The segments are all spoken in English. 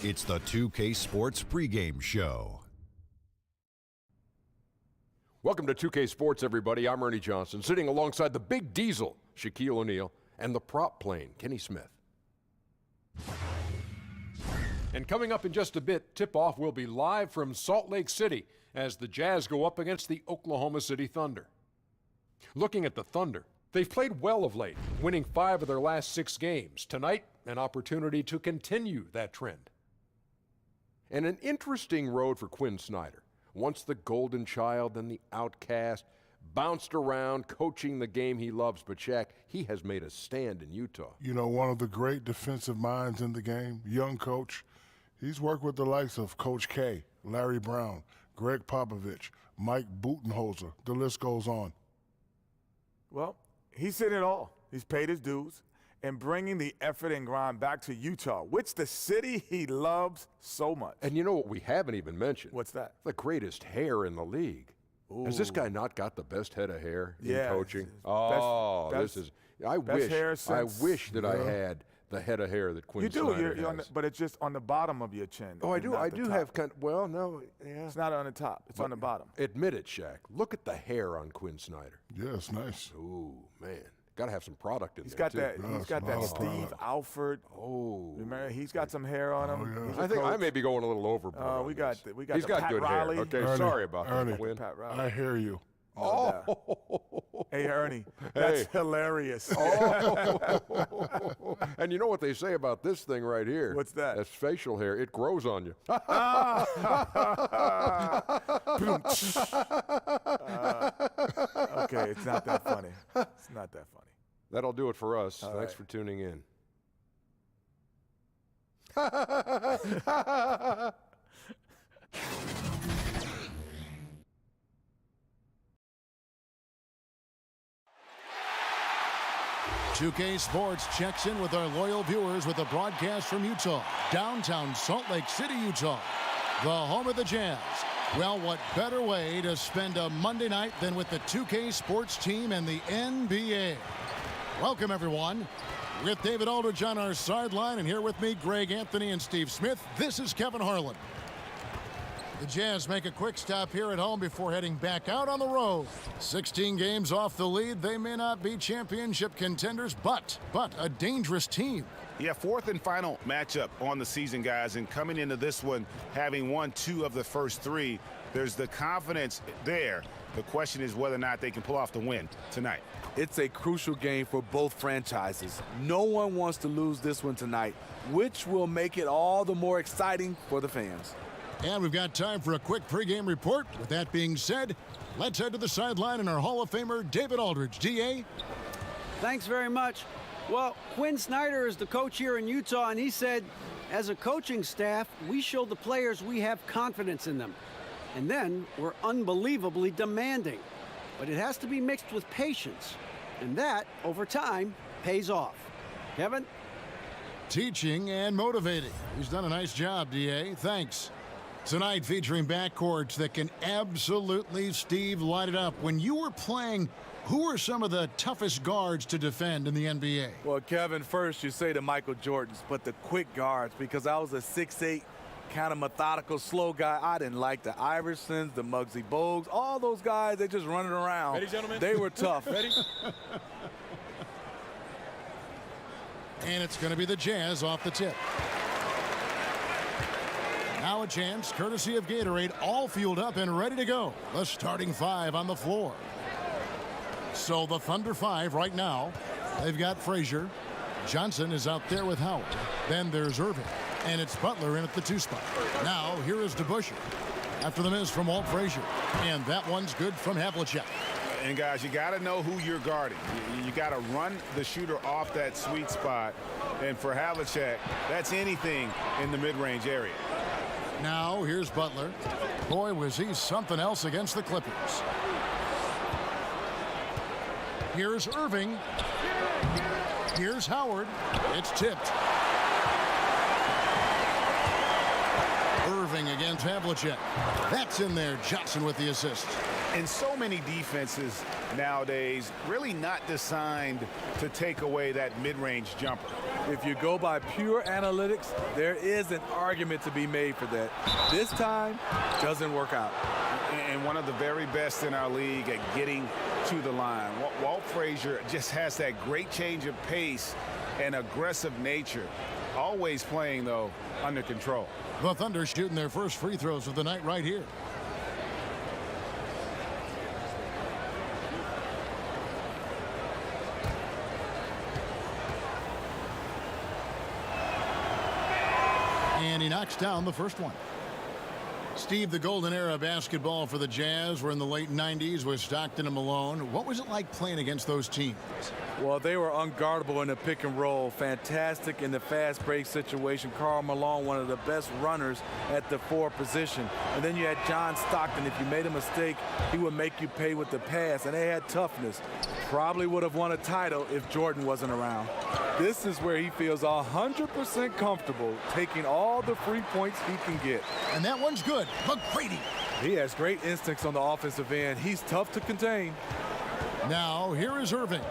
It's the 2K Sports pregame show. Welcome to 2K Sports, everybody. I'm Ernie Johnson, sitting alongside the big diesel, Shaquille O'Neal, and the prop plane, Kenny Smith. And coming up in just a bit, tip-off will be live from Salt Lake City as the Jazz go up against the Oklahoma City Thunder. Looking at the Thunder, they've played well of late, winning 5 of their last 6 games. Tonight, an opportunity to continue that trend. And an interesting road for Quinn Snyder. Once the golden child, then the outcast, bounced around coaching the game he loves. But Shaq, he has made a stand in Utah. You know, one of the great defensive minds in the game, young coach. He's worked with the likes of Coach K, Larry Brown, Greg Popovich, Mike Budenholzer. The list goes on. Well, he's seen it all. He's paid his dues. And bringing the effort and grind back to Utah, which the city he loves so much. And you know what we haven't even mentioned? What's that? The greatest hair in the league. Ooh. Has this guy not got the best head of hair in coaching? This is. I wish that I had the head of hair that Quinn Snyder has. But it's just on the bottom of your chin. Oh, I do. I do have well, no, yeah. It's not on the top. It's on the bottom. Admit it, Shaq. Look at the hair on Quinn Snyder. Yeah, it's nice. Ooh, man. Got to have some product in there, He's got that Steve Alford. Oh. Remember, he's got some hair on him. Yeah. I think I may be going a little overboard. We got He's got Pat good Riley. hair. Okay, Ernie, sorry about Ernie, that, Quinn. Pat Riley. I hear you. Hey, Ernie, that's hilarious. And you know what they say about this thing right here? What's that? That's facial hair. It grows on you. Okay, it's not that funny. It's not that funny. That'll do it for us. All Thanks right. for tuning in. 2K Sports checks in with our loyal viewers with a broadcast from Utah, downtown Salt Lake City, Utah, the home of the Jazz. Well, what better way to spend a Monday night than with the 2K Sports team and the NBA? Welcome, everyone. With David Aldridge on our sideline, and here with me, Greg Anthony and Steve Smith, this is Kevin Harlan. The Jazz make a quick stop here at home before heading back out on the road. 16 games off the lead. They may not be championship contenders, but a dangerous team. Yeah, 4th and final matchup on the season, guys, and coming into this one, having won 2 of the first 3, there's the confidence there. The question is whether or not they can pull off the win tonight. It's a crucial game for both franchises. No one wants to lose this one tonight, which will make it all the more exciting for the fans. And we've got time for a quick pregame report. With that being said, let's head to the sideline and our Hall of Famer, David Aldridge. D.A.? Thanks very much. Well, Quinn Snyder is the coach here in Utah, and he said, as a coaching staff, we show the players we have confidence in them. And then we're unbelievably demanding. But it has to be mixed with patience. And that, over time, pays off. Kevin? Teaching and motivating. He's done a nice job, D.A. Thanks. Tonight featuring backcourts that can absolutely, Steve, light it up. When you were playing, who are some of the toughest guards to defend in the NBA? Well, Kevin, first you say the Michael Jordans, but the quick guards, because I was a 6'8", kind of methodical, slow guy. I didn't like the Iversons, the Muggsy Bogues, all those guys, they just running around. Ready, gentlemen? They were tough. Ready? And it's going to be the Jazz off the tip. Now a chance, courtesy of Gatorade, all fueled up and ready to go. The starting 5 on the floor. So the Thunder 5 right now. They've got Frazier. Johnson is out there with Howard. Then there's Erving. And it's Butler in at the 2 spot. Now here is DeBusschere after the miss from Walt Frazier. And that one's good from Havlicek. And, guys, you got to know who you're guarding. You got to run the shooter off that sweet spot. And for Havlicek, that's anything in the mid-range area. Now here's Butler. Boy, was he something else against the Clippers. Here's Erving. Here's Howard. It's tipped. Erving against Havlicek. That's in there. Johnson with the assist. And so many defenses nowadays really not designed to take away that mid-range jumper. If you go by pure analytics, there is an argument to be made for that. This time, doesn't work out. And one of the very best in our league at getting to the line. Walt Frazier just has that great change of pace and aggressive nature. Always playing, though, under control. The Thunder shooting their first free throws of the night right here. And he knocks down the first one. Steve, the golden era of basketball for the Jazz were in the late 90s with Stockton and Malone. What was it like playing against those teams? Well, they were unguardable in the pick and roll. Fantastic in the fast break situation. Karl Malone, one of the best runners at the 4 position. And then you had John Stockton. If you made a mistake, he would make you pay with the pass. And they had toughness. Probably would have won a title if Jordan wasn't around. This is where he feels 100% comfortable taking all the free points he can get. And that one's good. McGrady. He has great instincts on the offensive end. He's tough to contain. Now, here is Erving.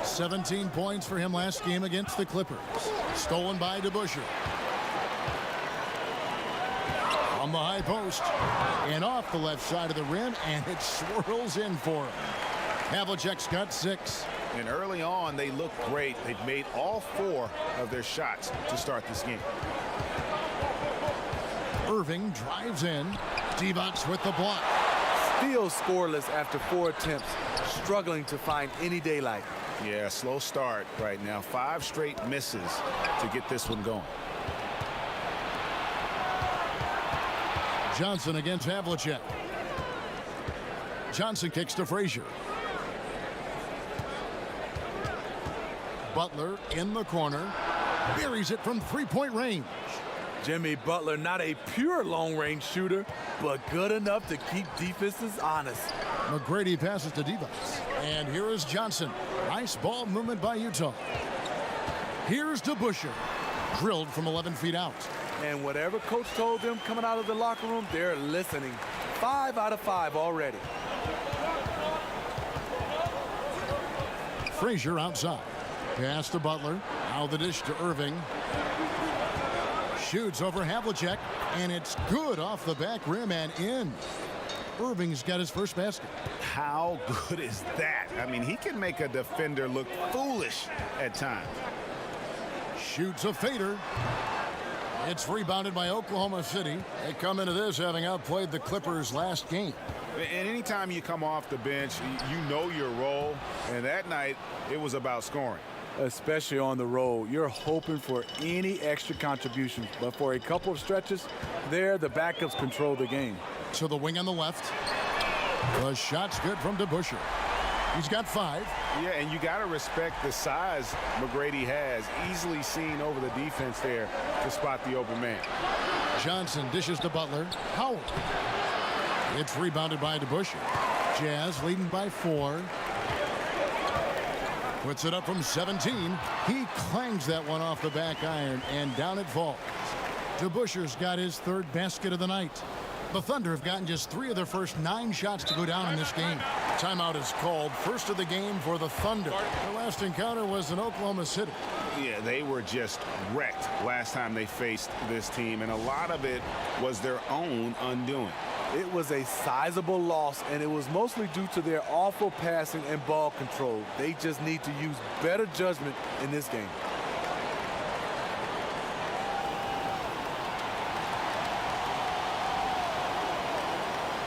17 points for him last game against the Clippers. Stolen by DeBusschere. On the high post. And off the left side of the rim, and it swirls in for him. Havlicek's got 6. And early on, they looked great. They've made all 4 of their shots to start this game. Erving drives in. Divac with the block. Still scoreless after 4 attempts. Struggling to find any daylight. Yeah, slow start right now. 5 straight misses to get this one going. Johnson against Havlicek. Johnson kicks to Frazier. Butler in the corner. Buries it from 3-point range. Jimmy Butler, not a pure long-range shooter, but good enough to keep defenses honest. McGrady passes to Divac. And here is Johnson. Nice ball movement by Utah. Here's DeBusschere. Drilled from 11 feet out. And whatever coach told them coming out of the locker room, they're listening. 5 out of 5 already. Frazier outside. Pass to Butler. Now the dish to Erving. Shoots over Havlicek, and it's good off the back rim and in. Erving's got his first basket. How good is that? I mean, he can make a defender look foolish at times. Shoots a fader. It's rebounded by Oklahoma City. They come into this having outplayed the Clippers last game. And anytime you come off the bench, you know your role. And that night, it was about scoring. Especially on the road. You're hoping for any extra contributions. But for a couple of stretches, there, the backups control the game. To the wing on the left. The shot's good from DeBusschere. He's got 5. Yeah, and you got to respect the size McGrady has. Easily seen over the defense there to spot the open man. Johnson dishes to Butler. Howard. It's rebounded by DeBusschere. Jazz leading by 4. Puts it up from 17. He clangs that one off the back iron, and down it falls. DeBusschere's got his 3rd basket of the night. The Thunder have gotten just 3 of their first 9 shots to go down in this game. Timeout is called. First of the game for the Thunder. Their last encounter was in Oklahoma City. Yeah, they were just wrecked last time they faced this team, and a lot of it was their own undoing. It was a sizable loss, and it was mostly due to their awful passing and ball control. They just need to use better judgment in this game.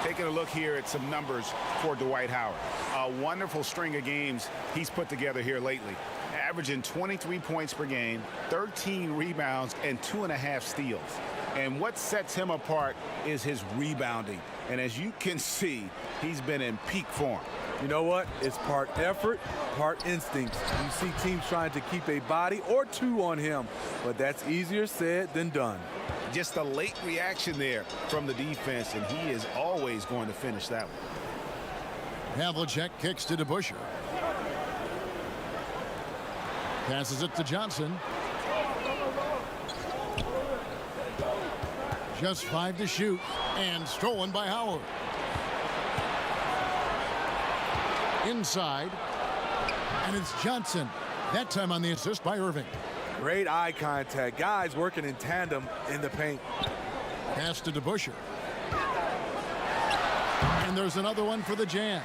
Taking a look here at some numbers for Dwight Howard. A wonderful string of games he's put together here lately. Averaging 23 points per game, 13 rebounds, and 2.5 steals. And what sets him apart is his rebounding. And as you can see, he's been in peak form. You know what? It's part effort, part instincts. You see teams trying to keep a body or 2 on him, but that's easier said than done. Just a late reaction there from the defense, and he is always going to finish that one. Havlicek kicks to DeBusschere. Passes it to Johnson. Just 5 to shoot, and stolen by Howard. Inside, and it's Johnson. That time on the assist by Erving. Great eye contact. Guys working in tandem in the paint. Pass to DeBusschere. And there's another one for the Jazz.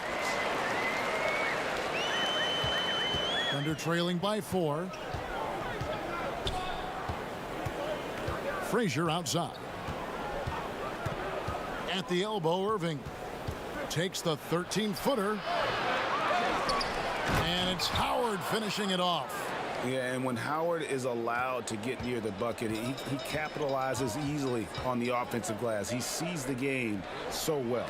Thunder trailing by 4. Frazier outside. At the elbow, Erving takes the 13-footer. And it's Howard finishing it off. Yeah, and when Howard is allowed to get near the bucket, he capitalizes easily on the offensive glass. He sees the game so well.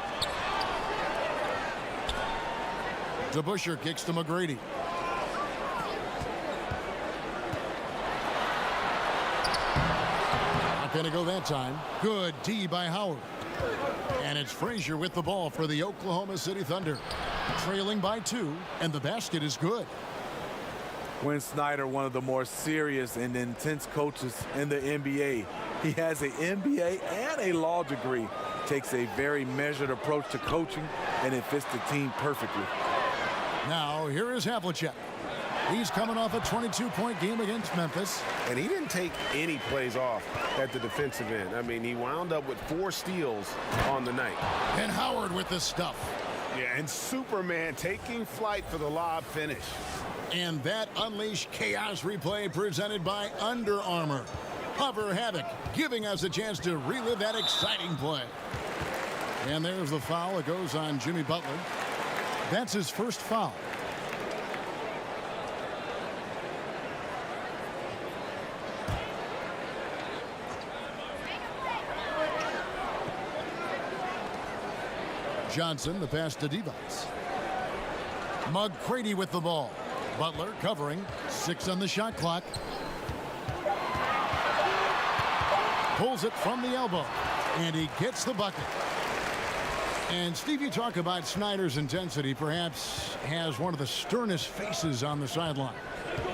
DeBusschere kicks to McGrady. Not going to go that time. Good D by Howard. And it's Frazier with the ball for the Oklahoma City Thunder. Trailing by 2, and the basket is good. Quinn Snyder, one of the more serious and intense coaches in the NBA. He has an MBA and a law degree. Takes a very measured approach to coaching, and it fits the team perfectly. Now, here is Havlicek. He's coming off a 22-point game against Memphis. And he didn't take any plays off at the defensive end. I mean, he wound up with 4 steals on the night. And Howard with the stuff. Yeah, and Superman taking flight for the lob finish. And that unleashed chaos replay presented by Under Armour. Hover Havoc, giving us a chance to relive that exciting play. And there's the foul. It goes on Jimmy Butler. That's his first foul. Johnson, the pass to Device. McGrady with the ball. Butler covering. 6 on the shot clock. Pulls it from the elbow. And he gets the bucket. And Steve, you talk about Snyder's intensity, perhaps has one of the sternest faces on the sideline.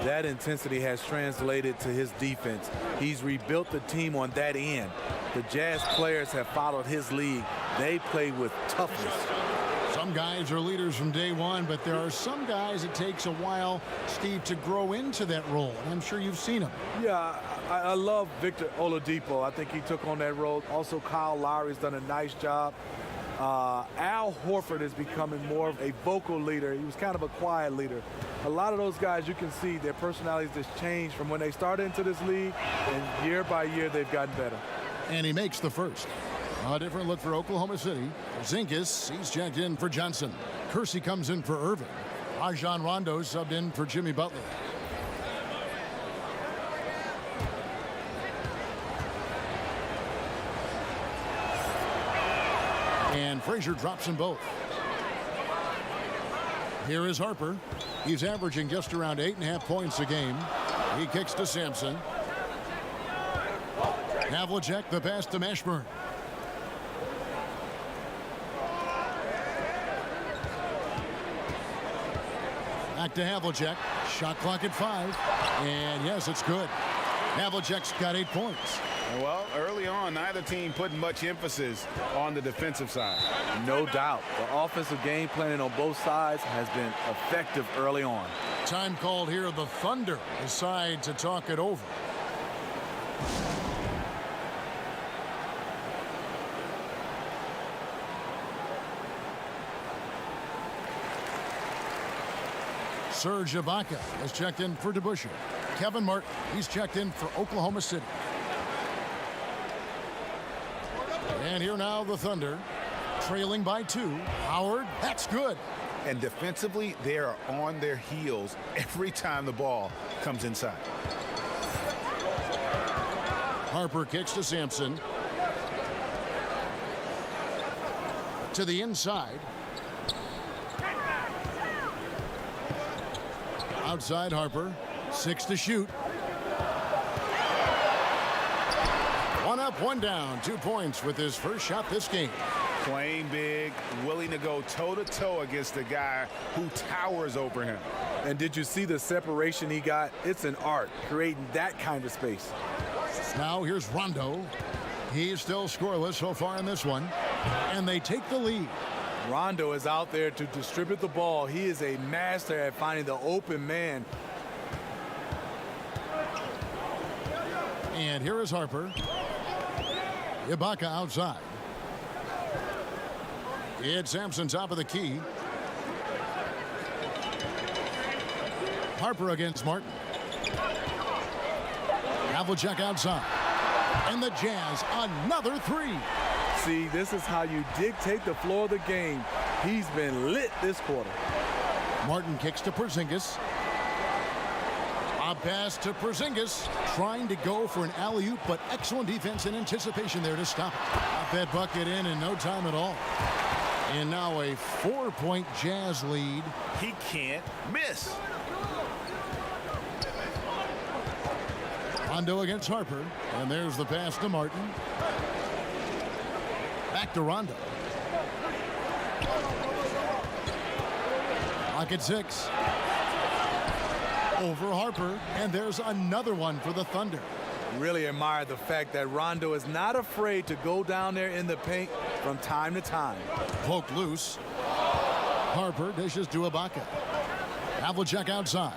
That intensity has translated to his defense. He's rebuilt the team on that end. The Jazz players have followed his lead. They play with toughness. Some guys are leaders from day one, but there are some guys it takes a while, Steve, to grow into that role. And I'm sure you've seen him. Yeah, I love Victor Oladipo. I think he took on that role. Also, Kyle Lowry's done a nice job. Al Horford is becoming more of a vocal leader. He was kind of a quiet leader. A lot of those guys, you can see their personalities just changed from when they started into this league, and year by year they've gotten better. And he makes the first. A different look for Oklahoma City. Zinkus, he's checked in for Johnson. Kersey comes in for Erving. Rajon Rondo subbed in for Jimmy Butler. And Frazier drops them both. Here is Harper. He's averaging just around 8.5 points a game. He kicks to Sampson. Havlicek, the pass to Mashburn. Back to Havlicek. Shot clock at 5. And yes, it's good. Havlicek's got 8 points. Well, early on, neither team put much emphasis on the defensive side. No doubt. The offensive game planning on both sides has been effective early on. Time called here. The Thunder decide to talk it over. Serge Ibaka has checked in for DeBusschere. Kevin Martin, he's checked in for Oklahoma City. And here now the Thunder, trailing by 2. Howard, that's good. And defensively, they are on their heels every time the ball comes inside. Harper kicks to Sampson. To the inside. Outside Harper. 6 to shoot. 1 up, 1 down. 2 points with his first shot this game. Playing big, willing to go toe-to-toe against a guy who towers over him. And did you see the separation he got? It's an art, creating that kind of space. Now here's Rondo. He's still scoreless so far in this one. And they take the lead. Rondo is out there to distribute the ball. He is a master at finding the open man. And here is Harper. Ibaka outside. It's Sampson top of the key. Harper against Martin. Havlicek outside. And the Jazz, another three. See, this is how you dictate the flow of the game. He's been lit this quarter. Martin kicks to Porzingis. A pass to Porzingis, trying to go for an alley-oop, but excellent defense and anticipation there to stop it. Got that bucket in no time at all. And now a 4-point Jazz lead. He can't miss. Rondo against Harper, and there's the pass to Martin. Back to Rondo. Lock at 6. Over Harper, and there's another one for the Thunder. Really admire the fact that Rondo is not afraid to go down there in the paint from time to time. Poked loose. Harper dishes to Ibaka. Havlicek outside.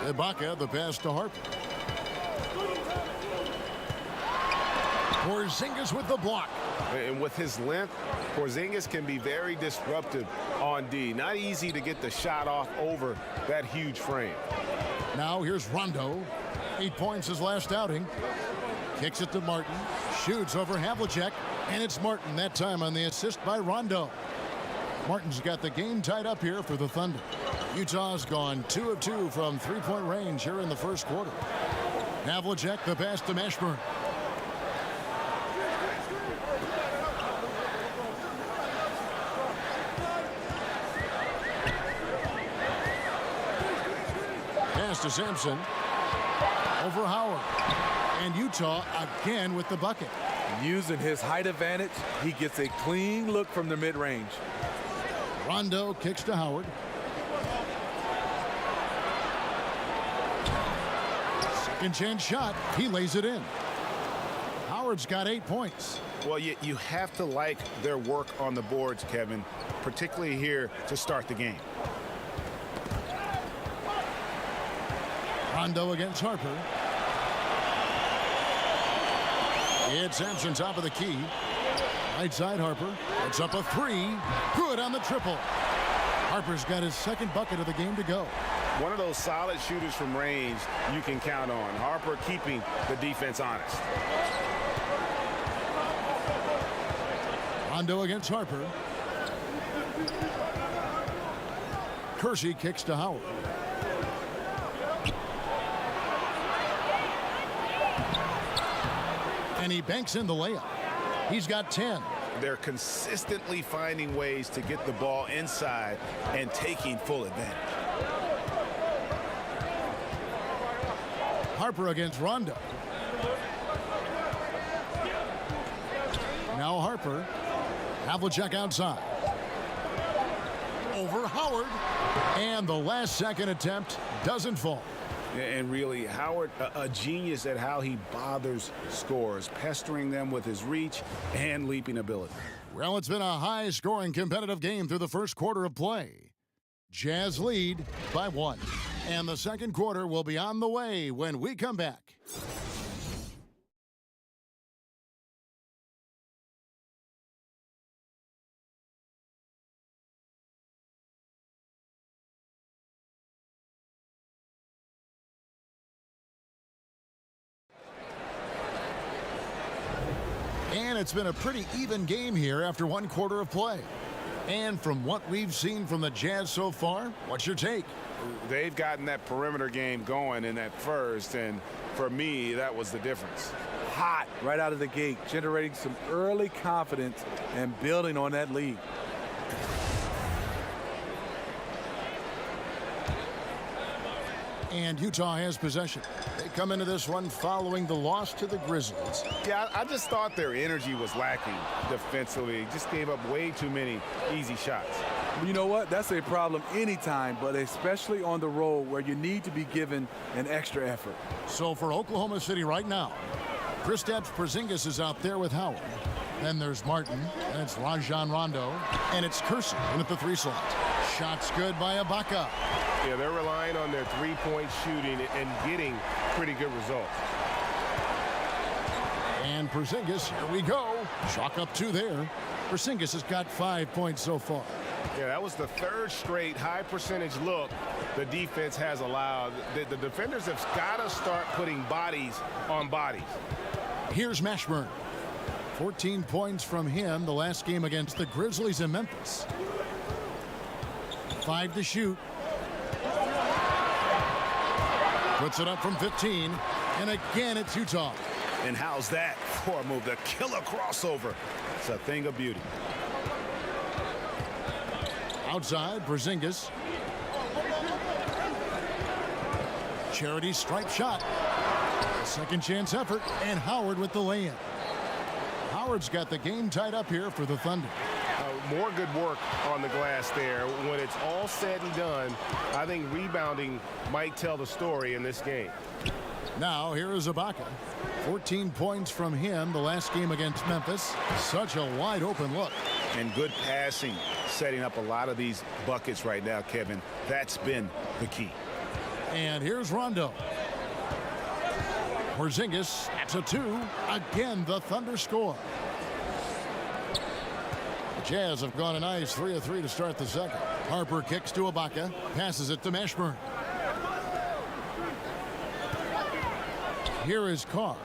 Ibaka, the pass to Harper. Porzingis with the block. And with his length, Porzingis can be very disruptive on D. Not easy to get the shot off over that huge frame. Now here's Rondo. 8 points his last outing. Kicks it to Martin. Shoots over Havlicek. And it's Martin that time on the assist by Rondo. Martin's got the game tied up here for the Thunder. Utah's gone 2 of 2 from three-point range here in the first quarter. Havlicek, the pass to Mashburn. Pass to Sampson. Over Howard. And Utah again with the bucket. Using his height advantage, he gets a clean look from the mid-range. Rondo kicks to Howard. Second chance shot. He lays it in. Howard's got 8 points. Well, you have to like their work on the boards, Kevin, particularly here to start the game. Rondo against Harper. It's Sampson top of the key. Right side Harper. It's up a 3. Good on the triple. Harper's got his second bucket of the game to go. One of those solid shooters from range you can count on. Harper keeping the defense honest. Rondo against Harper. Kersey kicks to Howard. And he banks in the layup. He's got 10. They're consistently finding ways to get the ball inside and taking full advantage. Harper against Rondo. Now Harper. Havlicek outside. Over Howard. And the last second attempt doesn't fall. And really, Howard, a genius at how he bothers scorers, pestering them with his reach and leaping ability. Well, it's been a high-scoring competitive game through the first quarter of play. Jazz lead by 1. And the second quarter will be on the way when we come back. And it's been a pretty even game here after one quarter of play. And from what we've seen from the Jazz so far, what's your take? They've gotten that perimeter game going in that first, and for me, that was the difference. Hot right out of the gate, generating some early confidence and building on that lead. And Utah has possession. They come into this one following the loss to the Grizzlies. Yeah, I just thought their energy was lacking defensively. Just gave up way too many easy shots. You know what? That's a problem anytime, but especially on the road where you need to be given an extra effort. So for Oklahoma City right now, Kristaps Porzingis is out there with Howard. Then there's Martin, and it's Rajon Rondo, and it's Kersey in at the 3 slot. Shots good by Ibaka. Yeah, they're relying on their three-point shooting and getting pretty good result. And Porzingis, here we go. Chalk up 2 there. Porzingis has got 5 points so far. Yeah, that was the 3rd straight high percentage look the defense has allowed. The defenders have got to start putting bodies on bodies. Here's Mashburn. 14 points from him the last game against the Grizzlies in Memphis. 5 to shoot. Puts it up from 15. And again, it's Utah. And how's that for a move? The killer crossover. It's a thing of beauty. Outside, Porzingis. Charity stripe shot. Second chance effort, and Howard with the lay-in. Howard's got the game tied up here for the Thunder. More good work on the glass there. When it's all said and done, I think rebounding might tell the story in this game. Now, here is Ibaka. 14 points from him the last game against Memphis. Such a wide open look. And good passing, setting up a lot of these buckets right now, Kevin. That's been the key. And here's Rondo. Porzingis, that's a 2. Again, the Thunder score. The Jazz have gone a nice 3 of 3 to start the second. Harper kicks to Ibaka, passes it to Mashburn. Here is Carr.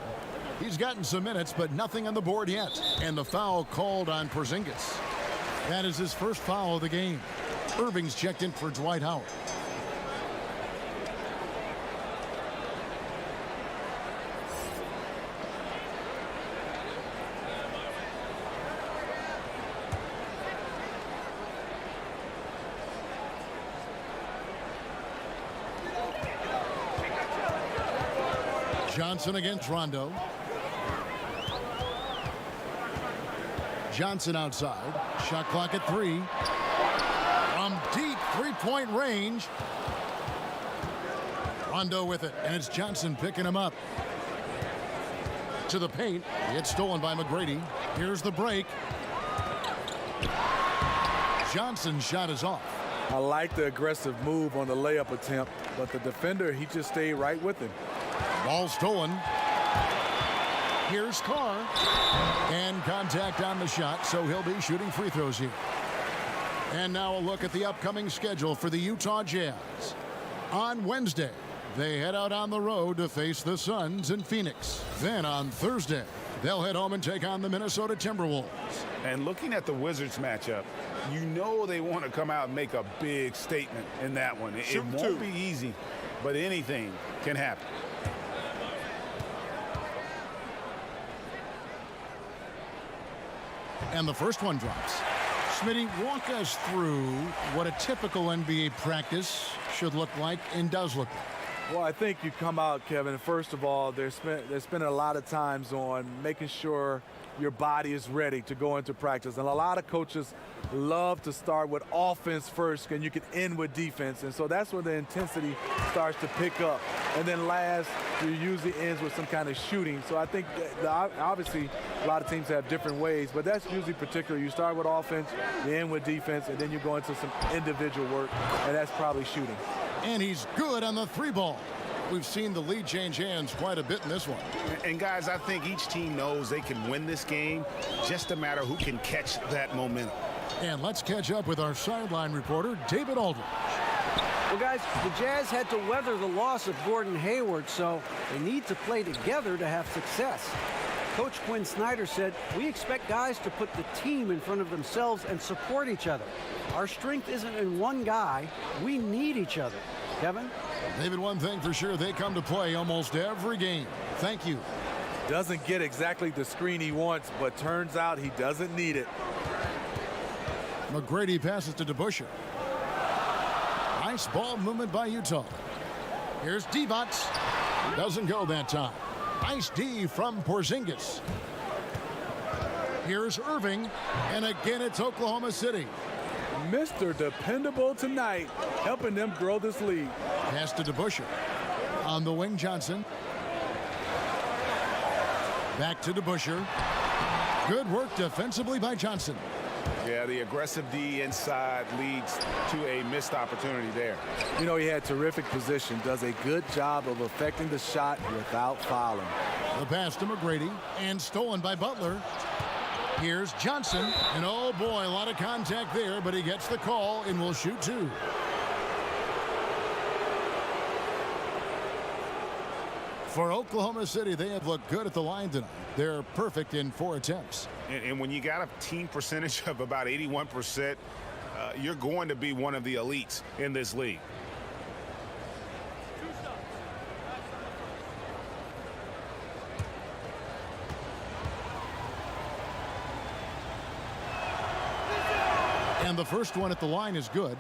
He's gotten some minutes, but nothing on the board yet. And the foul called on Porzingis. That is his first foul of the game. Erving's checked in for Dwight Howard. Johnson against Rondo. Johnson outside. Shot clock at 3. From deep three-point range. Rondo with it, and it's Johnson picking him up. To the paint. It's stolen by McGrady. Here's the break. Johnson's shot is off. I like the aggressive move on the layup attempt, but the defender, he just stayed right with him. Ball stolen. Here's Carr. And contact on the shot, so he'll be shooting free throws here. And now a look at the upcoming schedule for the Utah Jazz. On Wednesday, they head out on the road to face the Suns in Phoenix. Then on Thursday, they'll head home and take on the Minnesota Timberwolves. And looking at the Wizards matchup, you know they want to come out and make a big statement in that one. It won't be easy, but anything can happen. And the first one drops. Smitty, walk us through what a typical NBA practice should look like and does look like. Well, I think you come out, Kevin, first of all, they're spending a lot of times on making sure your body is ready to go into practice. And a lot of coaches love to start with offense first, and you can end with defense. And so that's where the intensity starts to pick up. And then last, you usually ends with some kind of shooting. So I think obviously a lot of teams have different ways, but that's usually particular. You start with offense, you end with defense, and then you go into some individual work, and that's probably shooting. And he's good on the 3-ball. We've seen the lead change hands quite a bit in this one. And guys, I think each team knows they can win this game. Just a matter who can catch that momentum. And let's catch up with our sideline reporter, David Aldridge. Well, guys, the Jazz had to weather the loss of Gordon Hayward, so they need to play together to have success. Coach Quinn Snyder said, "We expect guys to put the team in front of themselves and support each other. Our strength isn't in one guy. We need each other." Kevin? David, one thing for sure, they come to play almost every game. Thank you. Doesn't get exactly the screen he wants, but turns out he doesn't need it. McGrady passes to DeBusschere. Nice ball movement by Utah. Here's Divac. Doesn't go that time. Nice D from Porzingis. Here's Erving. And again, it's Oklahoma City. Mr. Dependable tonight, helping them grow this lead. Pass to DeBusschere. On the wing, Johnson. Back to DeBusschere. Good work defensively by Johnson. Yeah, the aggressive D inside leads to a missed opportunity there. You know, he had terrific position, does a good job of affecting the shot without fouling. The pass to McGrady, and stolen by Butler. Here's Johnson, and oh boy, a lot of contact there, but he gets the call and will shoot two. For Oklahoma City, they have looked good at the line tonight. They're perfect in 4 attempts. And when you got a team percentage of about 81%, you're going to be one of the elites in this league. And the first one at the line is good.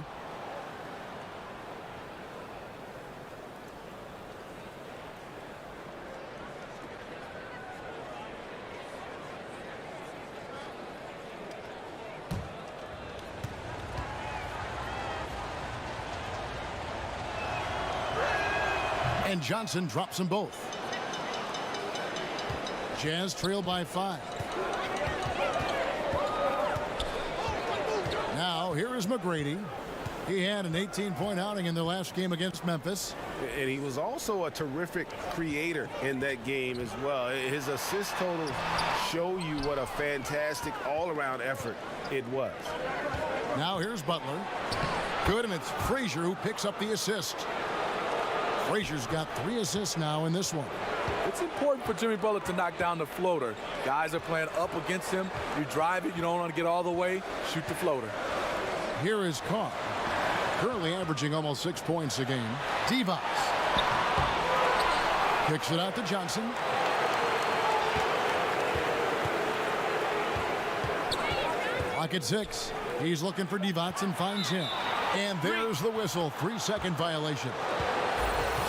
And Johnson drops them both. Jazz trail by 5. Now, here is McGrady. He had an 18-point outing in their last game against Memphis. And he was also a terrific creator in that game as well. His assist totals show you what a fantastic all-around effort it was. Now, here's Butler. Good, and it's Frazier who picks up the assist. Frazier's got 3 assists now in this one. It's important for Jimmy Butler to knock down the floater. Guys are playing up against him. You drive it, you don't want to get all the way, shoot the floater. Here is Carr, currently averaging almost 6 points a game. Divac kicks it out to Johnson. Clock at 6. He's looking for Divac and finds him. And there's the whistle. 3-second violation.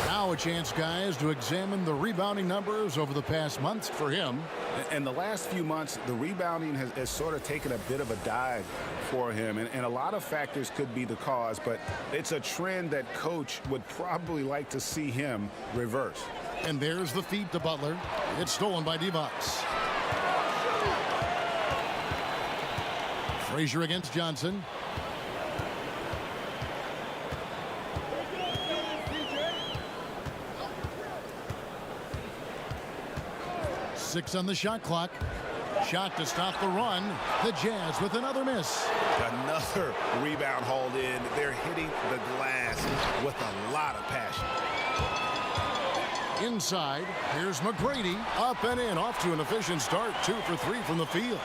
Now a chance, guys, to examine the rebounding numbers over the past months for him. In the last few months, the rebounding has sort of taken a bit of a dive for him, and a lot of factors could be the cause, but it's a trend that coach would probably like to see him reverse. And there's the feed to Butler. It's stolen by Divac. Frazier against Johnson. Six on the shot clock. Shot to stop the run. The Jazz with another miss. Another rebound hauled in. They're hitting the glass with a lot of passion. Inside, here's McGrady. Up and in, off to an efficient start. 2 for 3 from the field.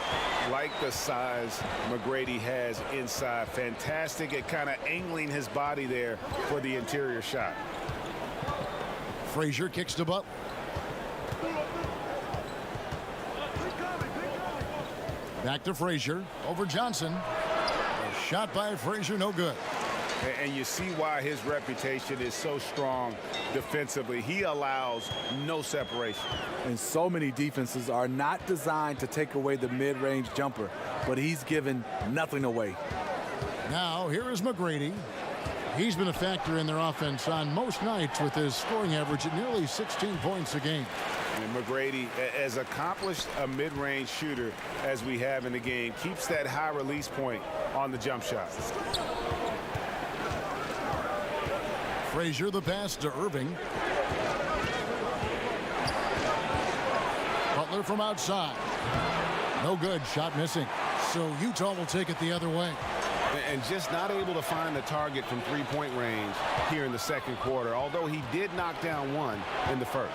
Like the size McGrady has inside. Fantastic at kind of angling his body there for the interior shot. Frazier kicks to Butler. Back to Frazier. Over Johnson. A shot by Frazier, no good. And you see why his reputation is so strong defensively. He allows no separation. And so many defenses are not designed to take away the mid-range jumper, but he's given nothing away. Now, here is McGrady. He's been a factor in their offense on most nights with his scoring average at nearly 16 points a game. And McGrady, as accomplished a mid-range shooter as we have in the game, keeps that high release point on the jump shot. Frazier, the pass to Erving. Butler from outside. No good, shot missing. So Utah will take it the other way. And just not able to find the target from three-point range here in the second quarter, although he did knock down one in the first.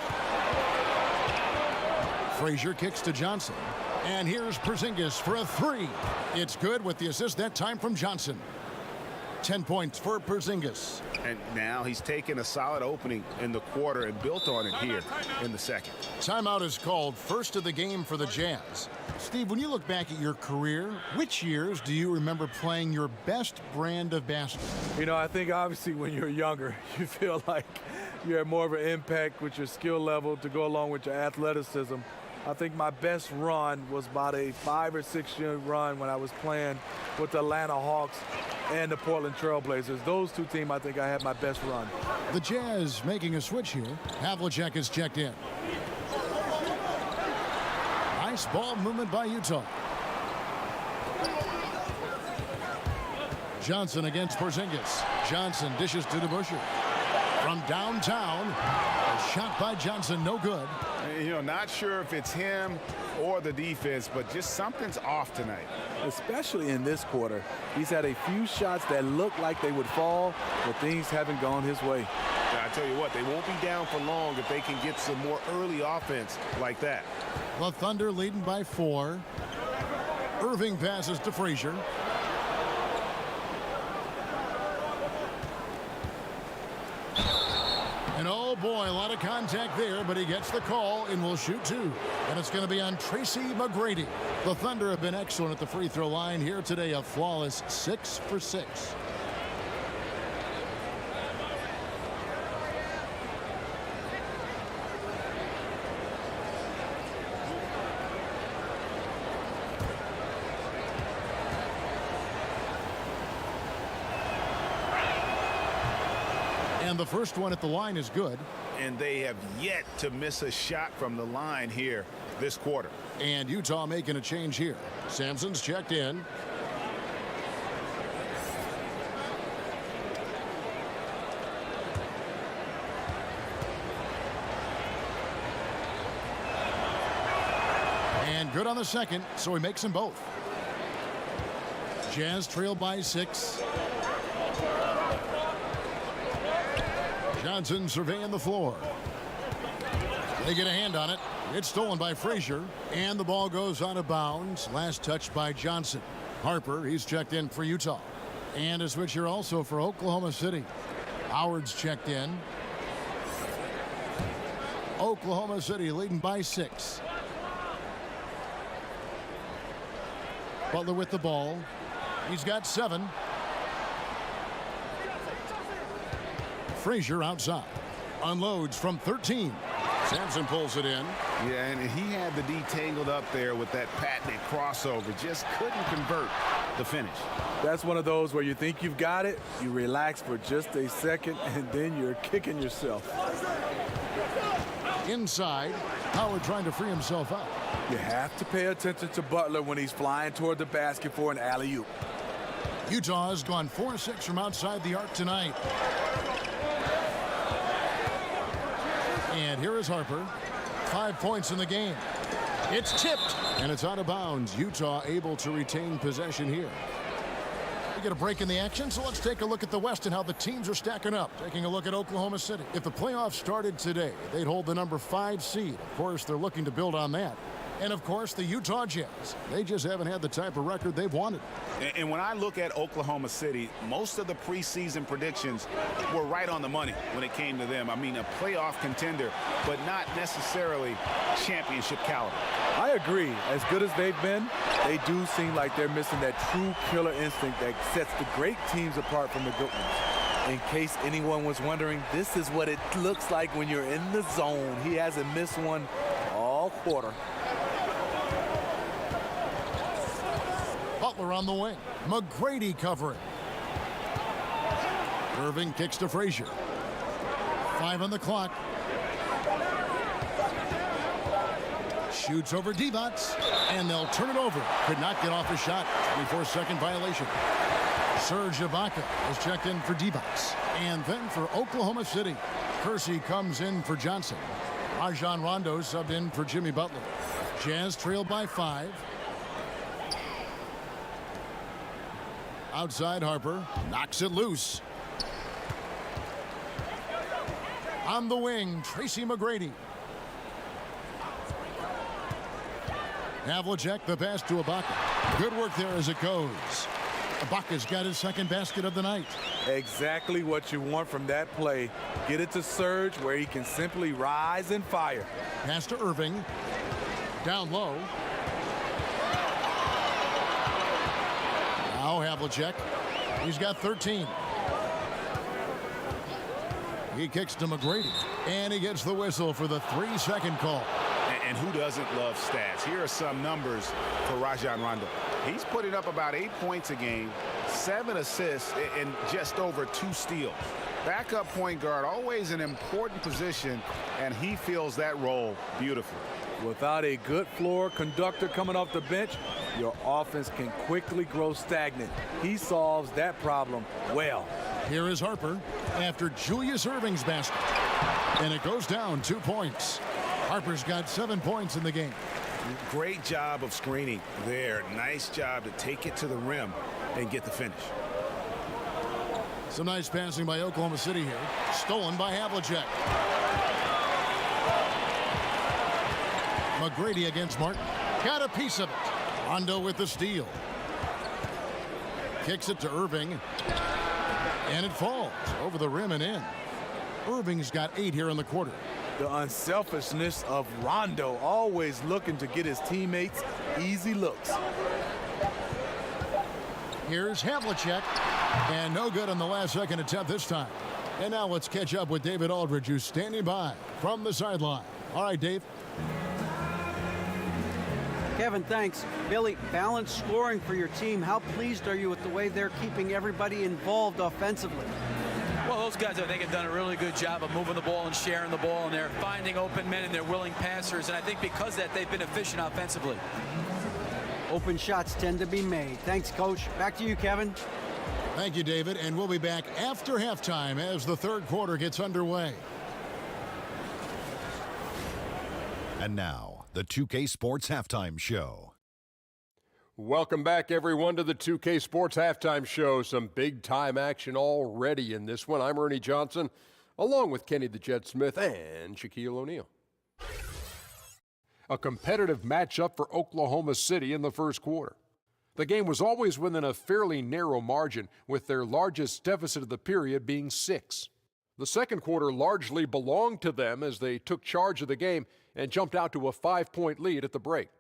Frazier kicks to Johnson. And here's Porzingis for a 3. It's good with the assist that time from Johnson. 10 points for Porzingis. And now he's taken a solid opening in the quarter and built on it here in the second. Timeout is called, first of the game for the Jazz. Steve, when you look back at your career, which years do you remember playing your best brand of basketball? You know, I think obviously when you're younger, you feel like you have more of an impact with your skill level to go along with your athleticism. I think my best run was about a 5 or 6 year run when I was playing with the Atlanta Hawks and the Portland Trailblazers. Those two teams, I think I had my best run. The Jazz making a switch here. Havlicek is checked in. Nice ball movement by Utah. Johnson against Porzingis. Johnson dishes to DeBusschere. From downtown, a shot by Johnson, no good. You know, not sure if it's him or the defense, but just something's off tonight. Especially in this quarter. He's had a few shots that look like they would fall, but things haven't gone his way. Now, I tell you what, they won't be down for long if they can get some more early offense like that. The Thunder leading by 4. Erving passes to Frazier. And oh boy, a lot of contact there, but he gets the call and will shoot 2. And it's going to be on Tracy McGrady. The Thunder have been excellent at the free throw line here today, a flawless 6 for 6. And the first one at the line is good. And they have yet to miss a shot from the line here this quarter. And Utah making a change here. Sampson's checked in. And good on the second, so he makes them both. Jazz trail by 6. Johnson surveying the floor. They get a hand on it. It's stolen by Frazier, and the ball goes out of bounds. Last touch by Johnson. Harper, he's checked in for Utah. And a switch here also for Oklahoma City. Howard's checked in. Oklahoma City leading by 6. Butler with the ball. He's got 7. Frazier outside. Unloads from 13. Sampson pulls it in. Yeah, and he had the D tangled up there with that patented crossover. Just couldn't convert the finish. That's one of those where you think you've got it, you relax for just a second, and then you're kicking yourself. Inside, Howard trying to free himself up. You have to pay attention to Butler when he's flying toward the basket for an alley-oop. Utah has gone 4-6 from outside the arc tonight. And here is Harper. 5 points in the game. It's tipped, and it's out of bounds. Utah able to retain possession here. We get a break in the action, so let's take a look at the West and how the teams are stacking up. Taking a look at Oklahoma City. If the playoffs started today, they'd hold the number 5 seed. Of course, they're looking to build on that. And, of course, the Utah Jazz. They just haven't had the type of record they've wanted. And when I look at Oklahoma City, most of the preseason predictions were right on the money when it came to them. I mean, a playoff contender, but not necessarily championship caliber. I agree. As good as they've been, they do seem like they're missing that true killer instinct that sets the great teams apart from the good ones. In case anyone was wondering, this is what it looks like when you're in the zone. He hasn't missed one all quarter. Butler on the wing. McGrady covering. Erving kicks to Frazier. 5 on the clock. Shoots over Divac, and they'll turn it over. Could not get off a shot. 24-second violation. Serge Ibaka is checked in for Divac. And then for Oklahoma City, Kersey comes in for Johnson. Rajon Rondo subbed in for Jimmy Butler. Jazz trail by 5. Outside, Harper knocks it loose. On the wing, Tracy McGrady. Havlicek, the pass to Ibaka. Good work there as it goes. Ibaka's got his second basket of the night. Exactly what you want from that play. Get it to Serge where he can simply rise and fire. Pass to Erving. Down low. Now Havlicek. He's got 13. He kicks to McGrady. And he gets the whistle for the 3-second call. And who doesn't love stats? Here are some numbers for Rajon Rondo. He's putting up about 8 points a game, 7 assists, and just over 2 steals. Backup point guard, always an important position, and he fills that role beautifully. Without a good floor conductor coming off the bench, your offense can quickly grow stagnant. He solves that problem well. Here is Harper after Julius Erving's basket. And it goes down 2 points. Harper's got 7 points in the game. Great job of screening there. Nice job to take it to the rim and get the finish. Some nice passing by Oklahoma City here. Stolen by Havlicek. McGrady against Martin. Got a piece of it. Rondo with the steal. Kicks it to Erving. And it falls over the rim and in. Erving's got 8 here in the quarter. The unselfishness of Rondo, always looking to get his teammates easy looks. Here's Havlicek. And no good on the last second attempt this time. And now let's catch up with David Aldridge, who's standing by from the sideline. All right, Dave. Kevin, thanks. Billy, balanced scoring for your team. How pleased are you with the way they're keeping everybody involved offensively? Well, those guys, I think, have done a really good job of moving the ball and sharing the ball, and they're finding open men and they're willing passers. And I think because of that, they've been efficient offensively. Open shots tend to be made. Thanks, Coach. Back to you, Kevin. Thank you, David. And we'll be back after halftime as the third quarter gets underway. And now, the 2K Sports Halftime Show. Welcome back, everyone, to the 2K Sports Halftime Show. Some big-time action already in this one. I'm Ernie Johnson, along with Kenny the Jet Smith and Shaquille O'Neal. A competitive matchup for Oklahoma City in the first quarter. The game was always within a fairly narrow margin, with their largest deficit of the period being 6. The second quarter largely belonged to them as they took charge of the game and jumped out to a 5-point lead at the break.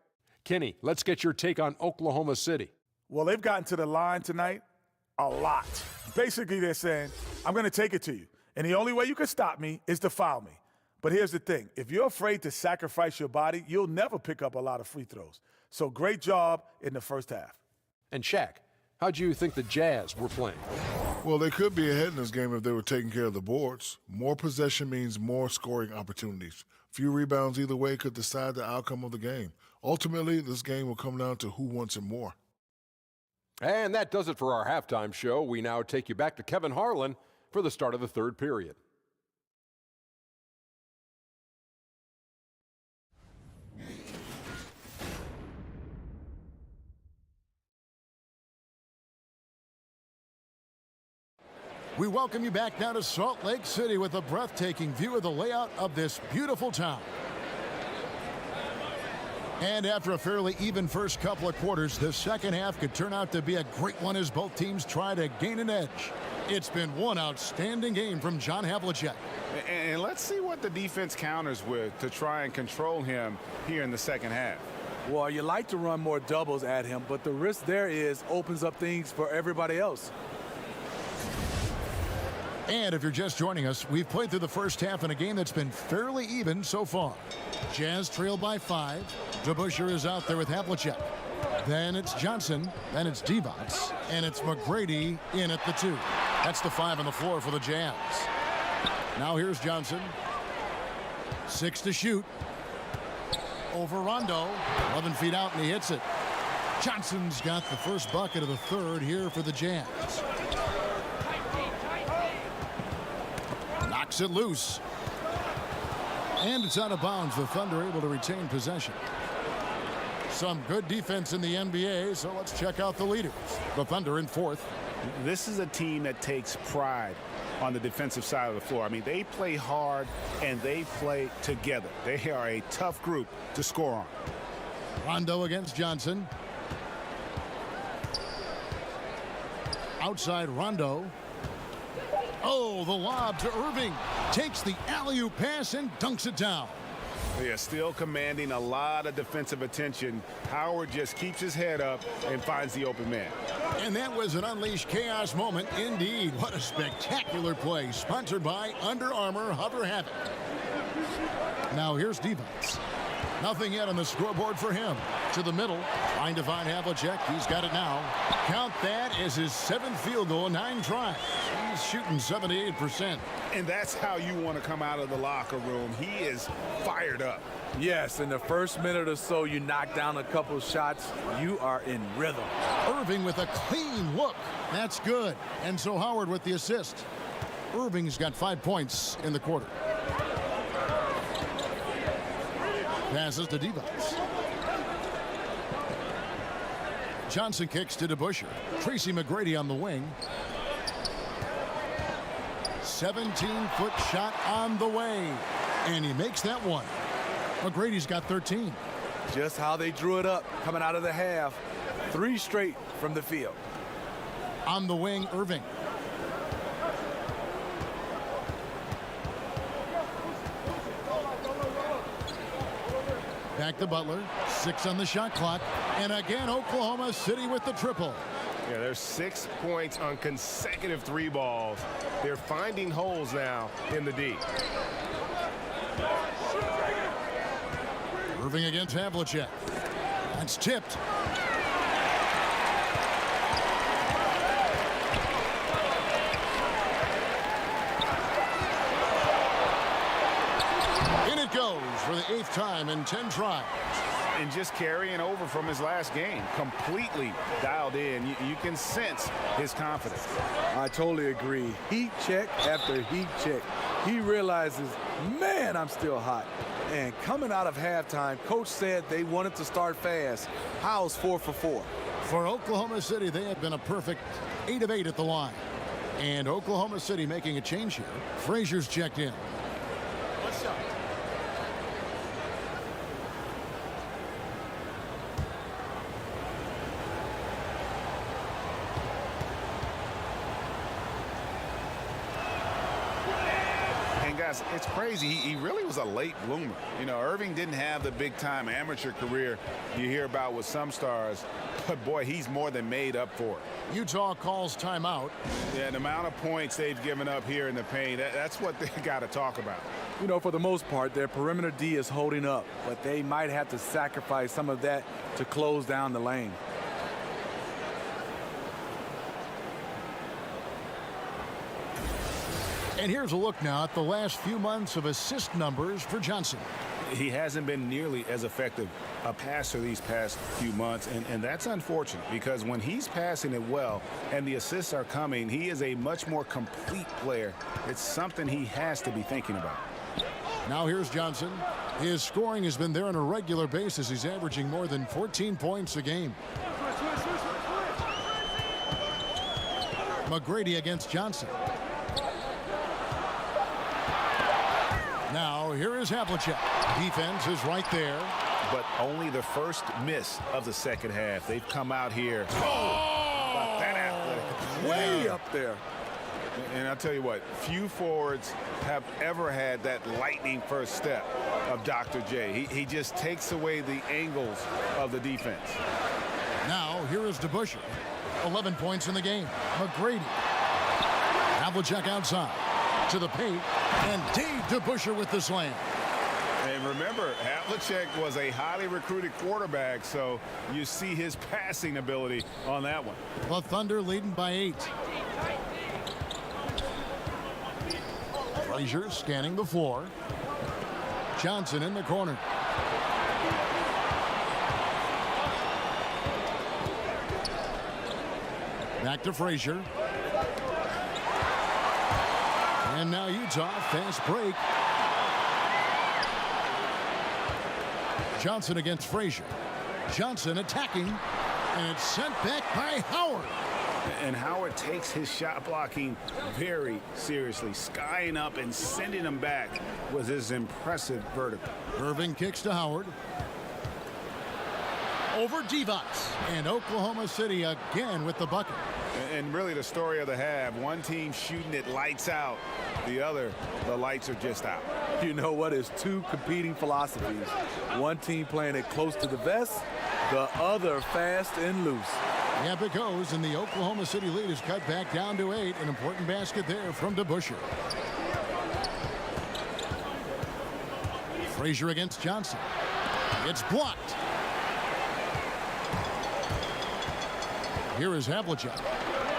Kenny, let's get your take on Oklahoma City. Well, they've gotten to the line tonight a lot. Basically, they're saying, I'm going to take it to you. And the only way you can stop me is to foul me. But here's the thing. If you're afraid to sacrifice your body, you'll never pick up a lot of free throws. So great job in the first half. And Shaq, how do you think the Jazz were playing? Well, they could be ahead in this game if they were taking care of the boards. More possession means more scoring opportunities. Few rebounds either way could decide the outcome of the game. Ultimately, this game will come down to who wants it more. And that does it for our halftime show. We now take you back to Kevin Harlan for the start of the third period. We welcome you back now to Salt Lake City with a breathtaking view of the layout of this beautiful town. And after a fairly even first couple of quarters, the second half could turn out to be a great one as both teams try to gain an edge. It's been one outstanding game from John Havlicek. And let's see what the defense counters with to try and control him here in the second half. Well, you like to run more doubles at him, but the risk there is opens up things for everybody else. And if you're just joining us, we've played through the first half in a game that's been fairly even so far. Jazz trail by 5. DeBusschere is out there with Havlicek. Then it's Johnson. Then it's Divac. And it's McGrady in at the 2. That's the 5 on the floor for the Jazz. Now here's Johnson. 6 to shoot. Over Rondo. 11 feet out and he hits it. Johnson's got the first bucket of the third here for the Jazz. Knocks it loose. And it's out of bounds. The Thunder able to retain possession. Some good defense in the NBA, so let's check out the leaders. The Thunder in 4th. This is a team that takes pride on the defensive side of the floor. I mean, they play hard and they play together. They are a tough group to score on. Rondo against Johnson. Outside Rondo. Oh, the lob to Erving. Takes the alley-oop pass and dunks it down. They are still commanding a lot of defensive attention. Howard just keeps his head up and finds the open man. And that was an unleashed chaos moment indeed. What a spectacular play. Sponsored by Under Armour Hover Havoc. Now here's Divac. Nothing yet on the scoreboard for him. To the middle, trying to find Havlicek. He's got it now. Count that as his 7th field goal, 9 tries. He's shooting 78%. And that's how you want to come out of the locker room. He is fired up. Yes, in the first minute or so, you knock down a couple of shots. You are in rhythm. Erving with a clean look. That's good. And so Howard with the assist. Erving's got 5 points in the quarter. Passes to Divac. Johnson kicks to DeBusschere. Tracy McGrady on the wing. 17-foot shot on the way. And he makes that one. McGrady's got 13. Just how they drew it up coming out of the half. 3 straight from the field. On the wing, Erving. Back to Butler. 6 on the shot clock. And again, Oklahoma City with the triple. Yeah, there's 6 points on consecutive 3 balls. They're finding holes now in the D. Erving against Havlicek. That's tipped. In it goes for the 8th time in 10 tries. And just carrying over from his last game, completely dialed in. You can sense his confidence. I totally agree. Heat check after heat check. He realizes, man, I'm still hot. And coming out of halftime, coach said they wanted to start fast. Howell's 4 for 4. For Oklahoma City, they have been a perfect 8 of 8 at the line. And Oklahoma City making a change here. Frazier's checked in. What's up? Guys, it's crazy. He really was a late bloomer. You know, Erving didn't have the big-time amateur career you hear about with some stars, but boy, he's more than made up for it. Utah calls timeout. Yeah, the amount of points they've given up here in the paint, that's what they got to talk about. You know, for the most part, their perimeter D is holding up, but they might have to sacrifice some of that to close down the lane. And here's a look now at the last few months of assist numbers for Johnson. He hasn't been nearly as effective a passer these past few months, and that's unfortunate because when he's passing it well and the assists are coming, he is a much more complete player. It's something he has to be thinking about. Now here's Johnson. His scoring has been there on a regular basis. He's averaging more than 14 points a game. McGrady against Johnson. Now, here is Havlicek. Defense is right there. But only the first miss of the second half. They've come out here. Oh! That athletic. Way up there. And I'll tell you what, few forwards have ever had that lightning first step of Dr. J. He just takes away the angles of the defense. Now, here is DeBusschere. 11 points in the game. McGrady. Havlicek outside. To the paint, and Dave DeBusschere with the slam. And remember, Havlicek was a highly recruited quarterback, so you see his passing ability on that one. The Thunder leading by 8. Frazier scanning the floor. Johnson in the corner. Back to Frazier. And now Utah, fast break. Johnson against Frazier. Johnson attacking, and it's sent back by Howard. And Howard takes his shot blocking very seriously. Skying up and sending him back with his impressive vertical. Erving kicks to Howard. Over Divac. And Oklahoma City again with the bucket. And really the story of the half. One team shooting it lights out. The other, the lights are just out. You know what? It's 2 competing philosophies. One team playing it close to the vest, the other fast and loose. Yep, it goes, and the Oklahoma City lead is cut back down to 8. An important basket there from DeBusschere. Frazier against Johnson. It's blocked. Here is Havlicek.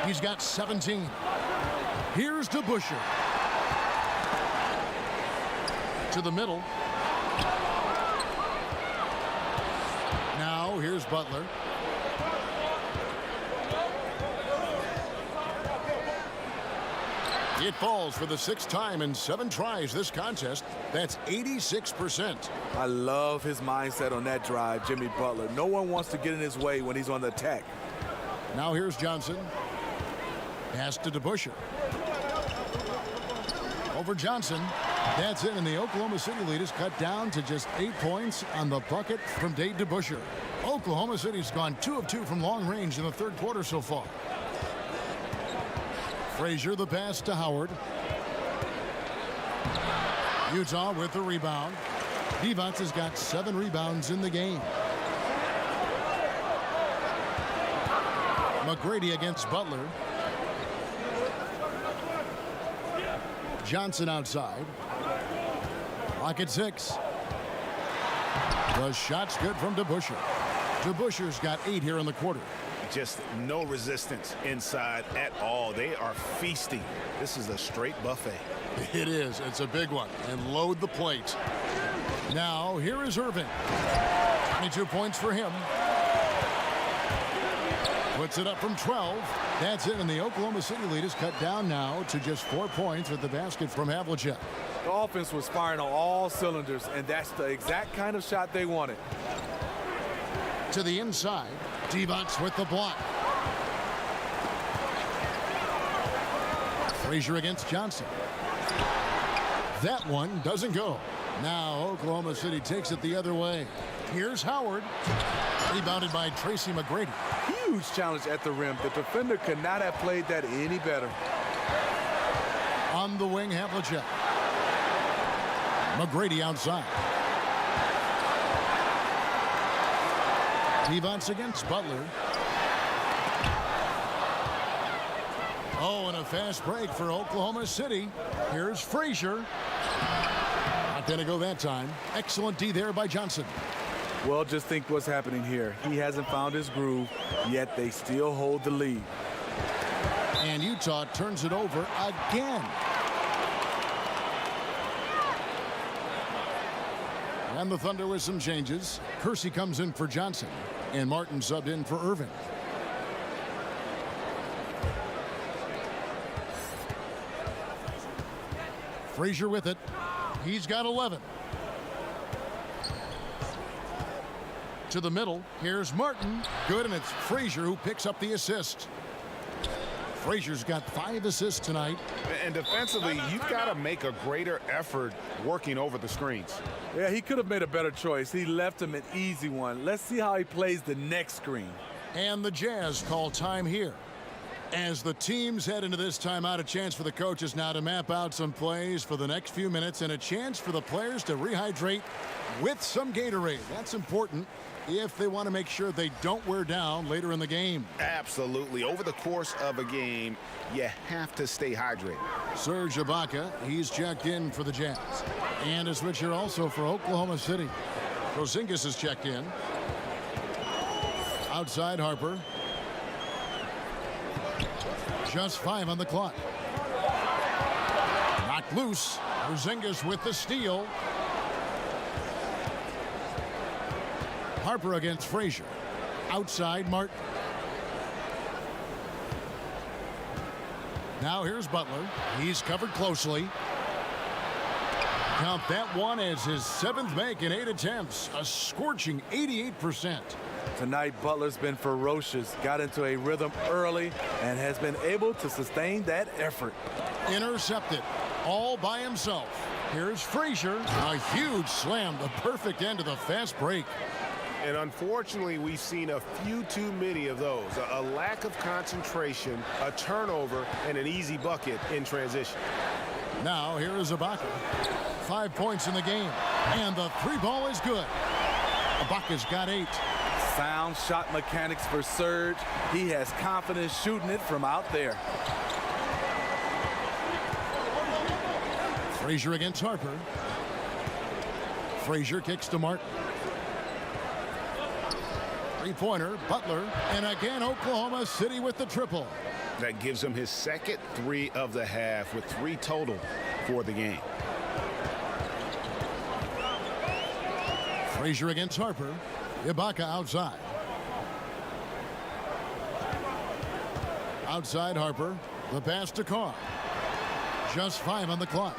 He's got 17. Here's DeBusschere. To the middle. Now here's Butler. It falls for the 6th time in 7 tries this contest. That's 86%. I love his mindset on that drive, Jimmy Butler. No one wants to get in his way when he's on the attack. Now here's Johnson. Pass to DeBusschere. Over Johnson. That's it, and the Oklahoma City lead is cut down to just 8 points on the bucket from Dave DeBusschere. Oklahoma City's gone 2 of 2 from long range in the 3rd quarter so far. Frazier, the pass to Howard. Utah with the rebound. Divac has got 7 rebounds in the game. McGrady against Butler. Johnson outside. Clock at 6. The shot's good from DeBusschere. DeBusschere's got 8 here in the quarter. Just no resistance inside at all. They are feasting. This is a straight buffet. It is. It's a big one. And load the plate. Now, here is Erving. 22 points for him. Puts it up from 12. That's it, and the Oklahoma City lead is cut down now to just 4 points with the basket from Havlicek. The offense was firing on all cylinders, and that's the exact kind of shot they wanted. To the inside. Divac with the block. Frazier against Johnson. That one doesn't go. Now Oklahoma City takes it the other way. Here's Howard. Rebounded by Tracy McGrady. Huge challenge at the rim. The defender could not have played that any better. On the wing, Havlicek. McGrady outside. Divac against Butler. Oh, and a fast break for Oklahoma City. Here's Frazier. Not going to go that time. Excellent D there by Johnson. Well, just think what's happening here. He hasn't found his groove, yet they still hold the lead. And Utah turns it over again. And the Thunder with some changes. Kersey comes in for Johnson. And Martin subbed in for Erving. Frazier with it. He's got 11. To the middle. Here's Martin. Good, and it's Frazier who picks up the assist. Frazier's got 5 assists tonight. And defensively, you've got to make a greater effort working over the screens. Yeah, he could have made a better choice. He left him an easy one. Let's see how he plays the next screen. And the Jazz call time here. As the teams head into this timeout, a chance for the coaches now to map out some plays for the next few minutes and a chance for the players to rehydrate with some Gatorade. That's important if they want to make sure they don't wear down later in the game. Absolutely. Over the course of a game, you have to stay hydrated. Serge Ibaka, he's checked in for the Jazz. And a switcher also for Oklahoma City. Porzingis is checked in. Outside Harper. Just 5 on the clock. Knocked loose. Porzingis with the steal. Harper against Frazier. Outside Martin. Now here's Butler. He's covered closely. Count that one as his 7th make in 8 attempts. A scorching 88%. Tonight, Butler's been ferocious, got into a rhythm early, and has been able to sustain that effort. Intercepted all by himself. Here's Frazier. A huge slam, the perfect end of the fast break. And unfortunately, we've seen a few too many of those. A lack of concentration, a turnover, and an easy bucket in transition. Now here is Ibaka. 5 points in the game. And the 3-ball is good. Ibaka's got 8. Sound shot mechanics for Serge. He has confidence shooting it from out there. Frazier against Harper. Frazier kicks to Martin. Three-pointer, Butler, and again Oklahoma City with the triple. That gives him his second 3 of the half with 3 total for the game. Frazier against Harper. Ibaka outside. Outside Harper. The pass to Carr. Just 5 on the clock.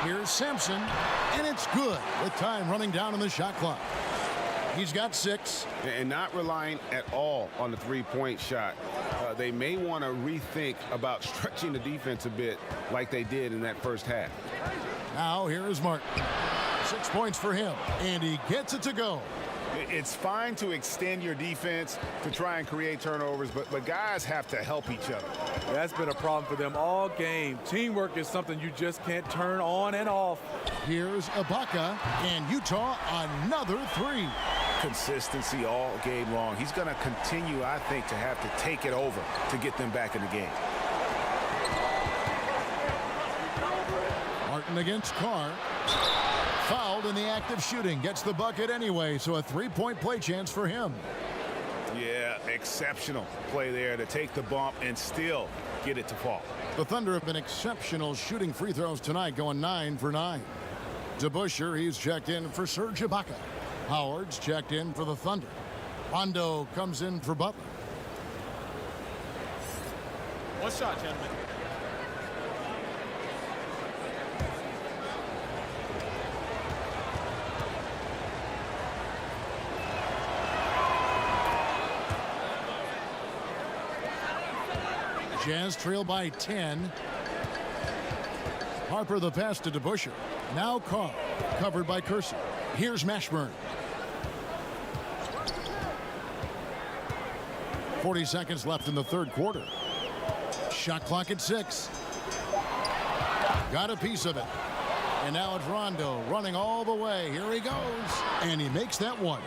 Here's Sampson, and it's good with time running down on the shot clock. He's got 6. And not relying at all on the three-point shot. They may want to rethink about stretching the defense a bit like they did in that first half. Now here is Martin. 6 points for him, and he gets it to go. It's fine to extend your defense to try and create turnovers, but guys have to help each other. That's been a problem for them all game. Teamwork is something you just can't turn on and off. Here's Ibaka, and Utah another 3. Consistency all game long. He's going to continue, I think, to have to take it over to get them back in the game. Martin against Carr. Fouled in the act of shooting. Gets the bucket anyway, so a 3-point play chance for him. Yeah, exceptional play there to take the bump and still get it to fall. The Thunder have been exceptional shooting free throws tonight, going 9 for 9. DeBusschere, he's checked in for Serge Ibaka. Howard's checked in for the Thunder. Rondo comes in for Butler. One shot, gentlemen. Jazz trail by 10. Harper the pass to DeBusschere. Now Carr, covered by Kersey. Here's Mashburn. 40 seconds left in the third quarter. Shot clock at 6. Got a piece of it. And now it's Rondo running all the way. Here he goes. And he makes that one.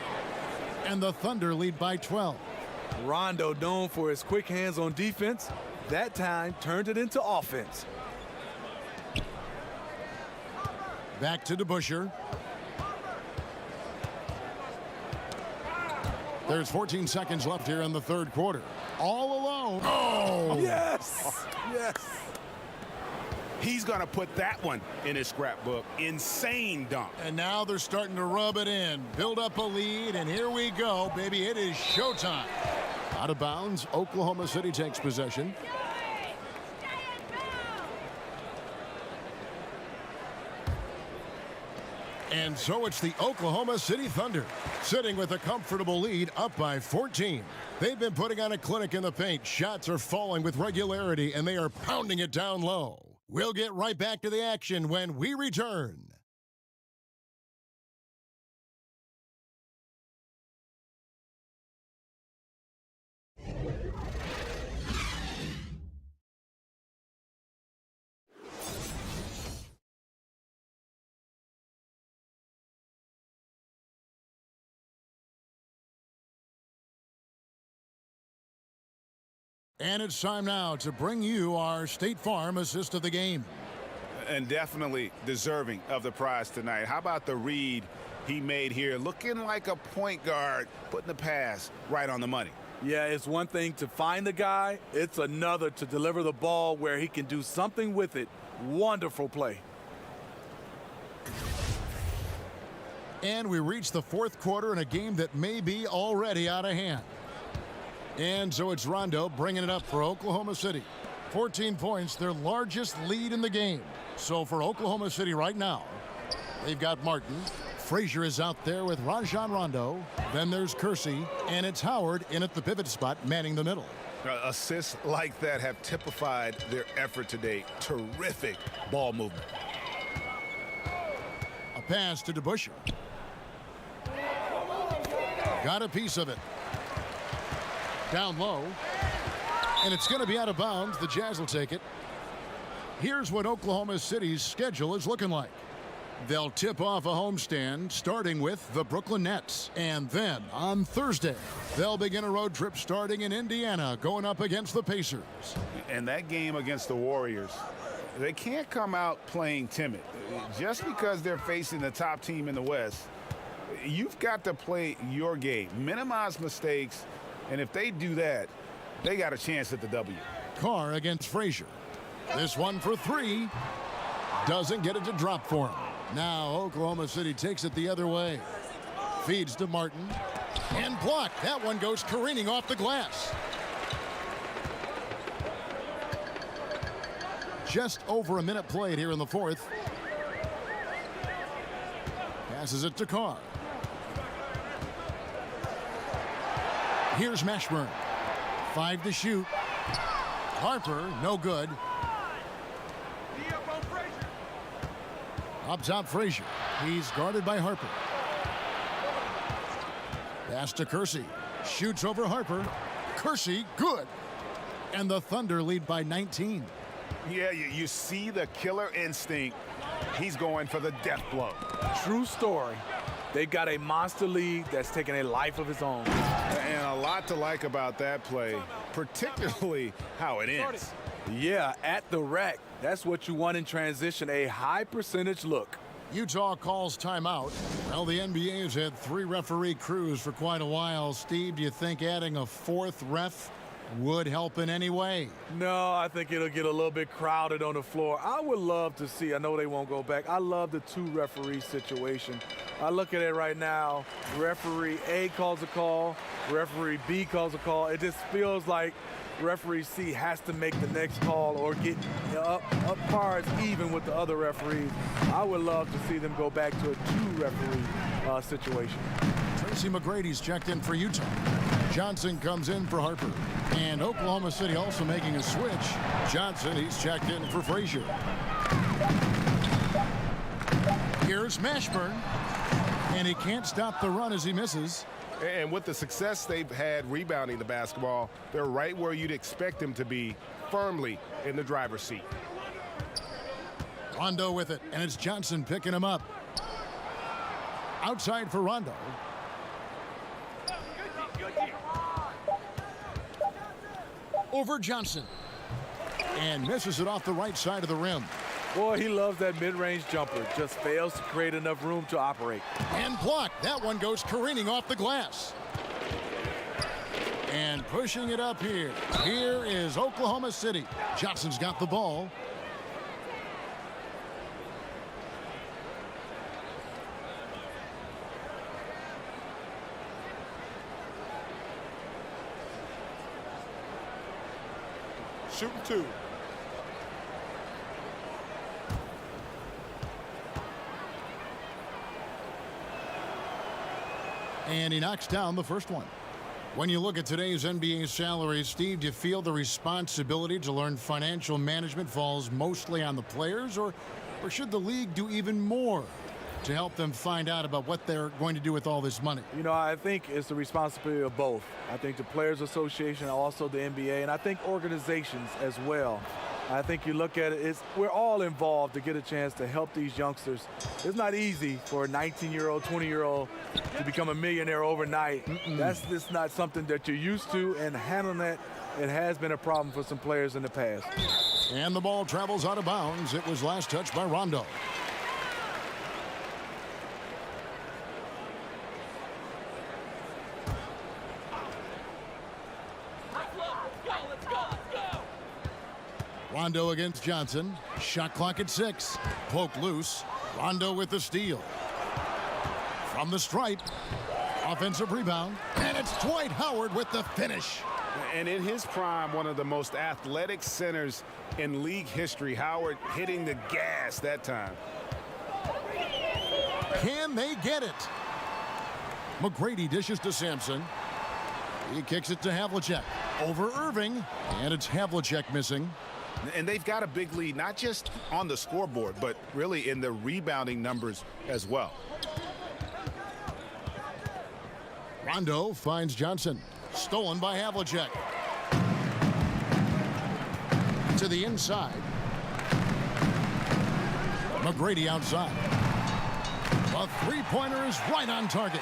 And the Thunder lead by 12. Rondo, known for his quick hands on defense, that time turned it into offense. Back to DeBusschere. There's 14 seconds left here in the third quarter. All alone. Oh! Yes! Yes! He's going to put that one in his scrapbook. Insane dunk. And now they're starting to rub it in. Build up a lead, and here we go, baby. It is showtime. Out of bounds, Oklahoma City takes possession. And so it's the Oklahoma City Thunder, sitting with a comfortable lead, up by 14. They've been putting on a clinic in the paint. Shots are falling with regularity, and they are pounding it down low. We'll get right back to the action when we return. And it's time now to bring you our State Farm assist of the game. And definitely deserving of the prize tonight. How about the read he made here? Looking like a point guard, putting the pass right on the money. Yeah, it's one thing to find the guy. It's another to deliver the ball where he can do something with it. Wonderful play. And we reach the fourth quarter in a game that may be already out of hand. And so it's Rondo bringing it up for Oklahoma City. 14 points, their largest lead in the game. So for Oklahoma City right now, they've got Martin. Frazier is out there with Rajon Rondo. Then there's Kersey, and it's Howard in at the pivot spot, manning the middle. Assists like that have typified their effort today. Terrific ball movement. A pass to DeBusschere. Got a piece of it. Down low. And it's going to be out of bounds. The Jazz will take it. Here's what Oklahoma City's schedule is looking like. They'll tip off a homestand starting with the Brooklyn Nets. And then on Thursday, they'll begin a road trip starting in Indiana, going up against the Pacers. And that game against the Warriors, they can't come out playing timid. Just because they're facing the top team in the West You've got to play your game, minimize mistakes, and if they do that, they got a chance at the W. Carr against Frazier. This one for three. Doesn't get it to drop for him. Now Oklahoma City takes it the other way. Feeds to Martin. And blocked. That one goes careening off the glass. Just over a minute played here in the fourth. Passes it to Carr. Here's Mashburn. 5 to shoot. Harper, no good. Up top, Frazier. He's guarded by Harper. Pass to Kersey. Shoots over Harper. Kersey, good. And the Thunder lead by 19. Yeah, you see the killer instinct. He's going for the death blow. True story. They've got a monster lead that's taking a life of its own. And a lot to like about that play, particularly how it ends. Yeah, at the rack. That's what you want in transition, a high percentage look. Utah calls timeout. Well, the NBA has had 3 referee crews for quite a while. Steve, do you think adding a 4th ref would help in any way? No, I think it'll get a little bit crowded on the floor. I would love to see, I know they won't go back, I love the 2 referee situation. I look at it right now, referee A calls a call, referee B calls a call. It just feels like referee C has to make the next call or get up cards even with the other referees. I would love to see them go back to a 2-referee situation. Tracy McGrady's checked in for Utah. Johnson comes in for Harper. And Oklahoma City also making a switch. Johnson, he's checked in for Frazier. Here's Mashburn. And he can't stop the run as he misses. And with the success they've had rebounding the basketball, they're right where you'd expect them to be, firmly in the driver's seat. Rondo with it, and it's Johnson picking him up. Outside for Rondo. Over Johnson. And misses it off the right side of the rim. Boy, he loves that mid-range jumper. Just fails to create enough room to operate. And blocked. That one goes careening off the glass. And pushing it up here. Here is Oklahoma City. Johnson's got the ball. Shooting 2. And he knocks down the first one. When you look at today's NBA salaries, Steve, do you feel the responsibility to learn financial management falls mostly on the players, or should the league do even more to help them find out about what they're going to do with all this money? You know, I think it's the responsibility of both. I think the Players Association, also the NBA, and I think organizations as well. I think you look at it, we're all involved to get a chance to help these youngsters. It's not easy for a 19-year-old, 20-year-old to become a millionaire overnight. That's just not something that you're used to, and handling that, it has been a problem for some players in the past. And the ball travels out of bounds. It was last touched by Rondo. Rondo against Johnson. Shot clock at 6. Poke loose. Rondo with the steal. From the stripe. Offensive rebound. And it's Dwight Howard with the finish. And in his prime, one of the most athletic centers in league history. Howard hitting the gas that time. Can they get it? McGrady dishes to Sampson. He kicks it to Havlicek. Over Erving. And it's Havlicek missing. And they've got a big lead, not just on the scoreboard, but really in the rebounding numbers as well. Rondo finds Johnson. Stolen by Havlicek. To the inside. McGrady outside. A three-pointer is right on target.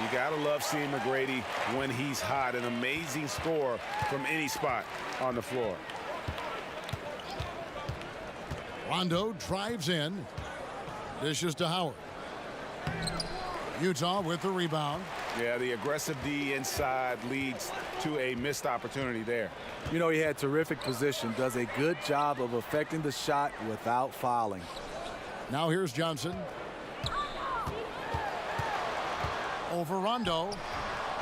You gotta love seeing McGrady when he's hot. An amazing score from any spot on the floor. Rondo drives in. Dishes to Howard. Utah with the rebound. Yeah, the aggressive D inside leads to a missed opportunity there. You know, he had terrific position, does a good job of affecting the shot without fouling. Now here's Johnson. Over Rondo.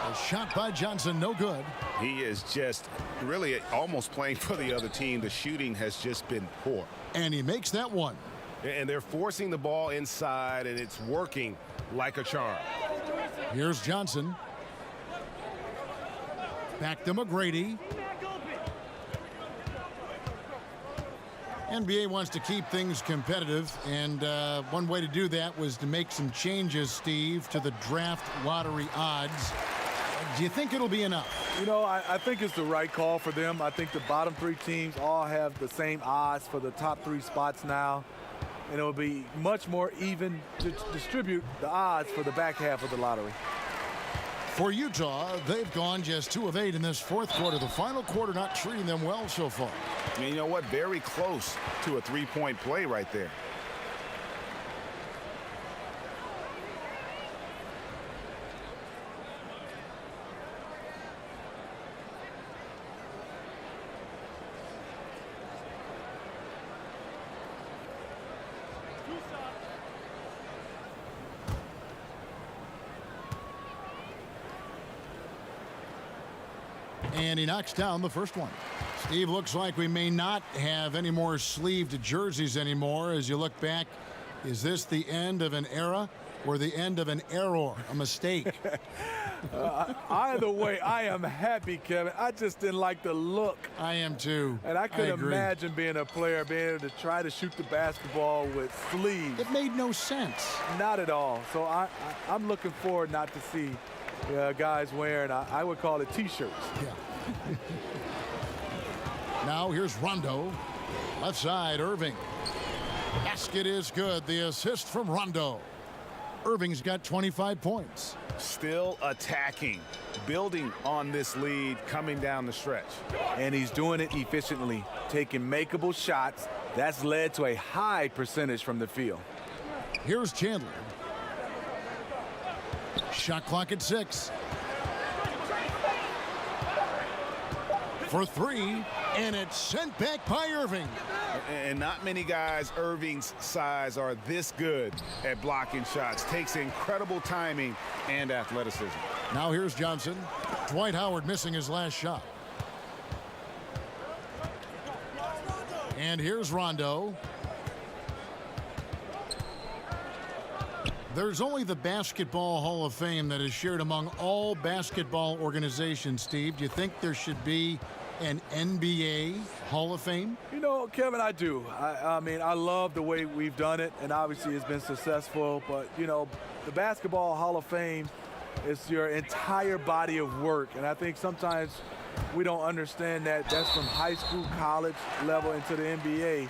A shot by Johnson, no good. He is just really almost playing for the other team. The shooting has just been poor. And he makes that one. And they're forcing the ball inside, and it's working like a charm. Here's Johnson. Back to McGrady. NBA wants to keep things competitive, and one way to do that was to make some changes, Steve, to the draft lottery odds. Do you think it'll be enough? You know, I think it's the right call for them. I think the bottom 3 teams all have the same odds for the top 3 spots now. And it will be much more even to distribute the odds for the back half of the lottery. For Utah, they've gone just 2 of 8 in this fourth quarter. The final quarter not treating them well so far. And you know what? Very close to a 3-point play right there. And he knocks down the first one. Steve, looks like we may not have any more sleeved jerseys anymore. As you look back, is this the end of an era or the end of an error, a mistake? Either way, I am happy, Kevin. I just didn't like the look. I am too. And I could imagine being a player, being able to try to shoot the basketball with sleeves. It made no sense. Not at all. So I'm looking forward not to see guys wearing, I would call it T-shirts. Yeah. Now here's Rondo. Left side, Erving. Basket is good. The assist from Rondo. Erving's got 25 points. Still attacking, building on this lead coming down the stretch. And he's doing it efficiently, taking makeable shots. That's led to a high percentage from the field. Here's Chandler. Shot clock at 6. For 3, and it's sent back by Erving. And not many guys Erving's size are this good at blocking shots. Takes incredible timing and athleticism. Now here's Johnson. Dwight Howard missing his last shot. And here's Rondo. There's only the Basketball Hall of Fame that is shared among all basketball organizations, Steve. Do you think there should be an NBA Hall of Fame? You know, Kevin, I do. I mean, I love the way we've done it, and obviously it's been successful. But, you know, the Basketball Hall of Fame is your entire body of work. And I think sometimes we don't understand that that's from high school, college level into the NBA.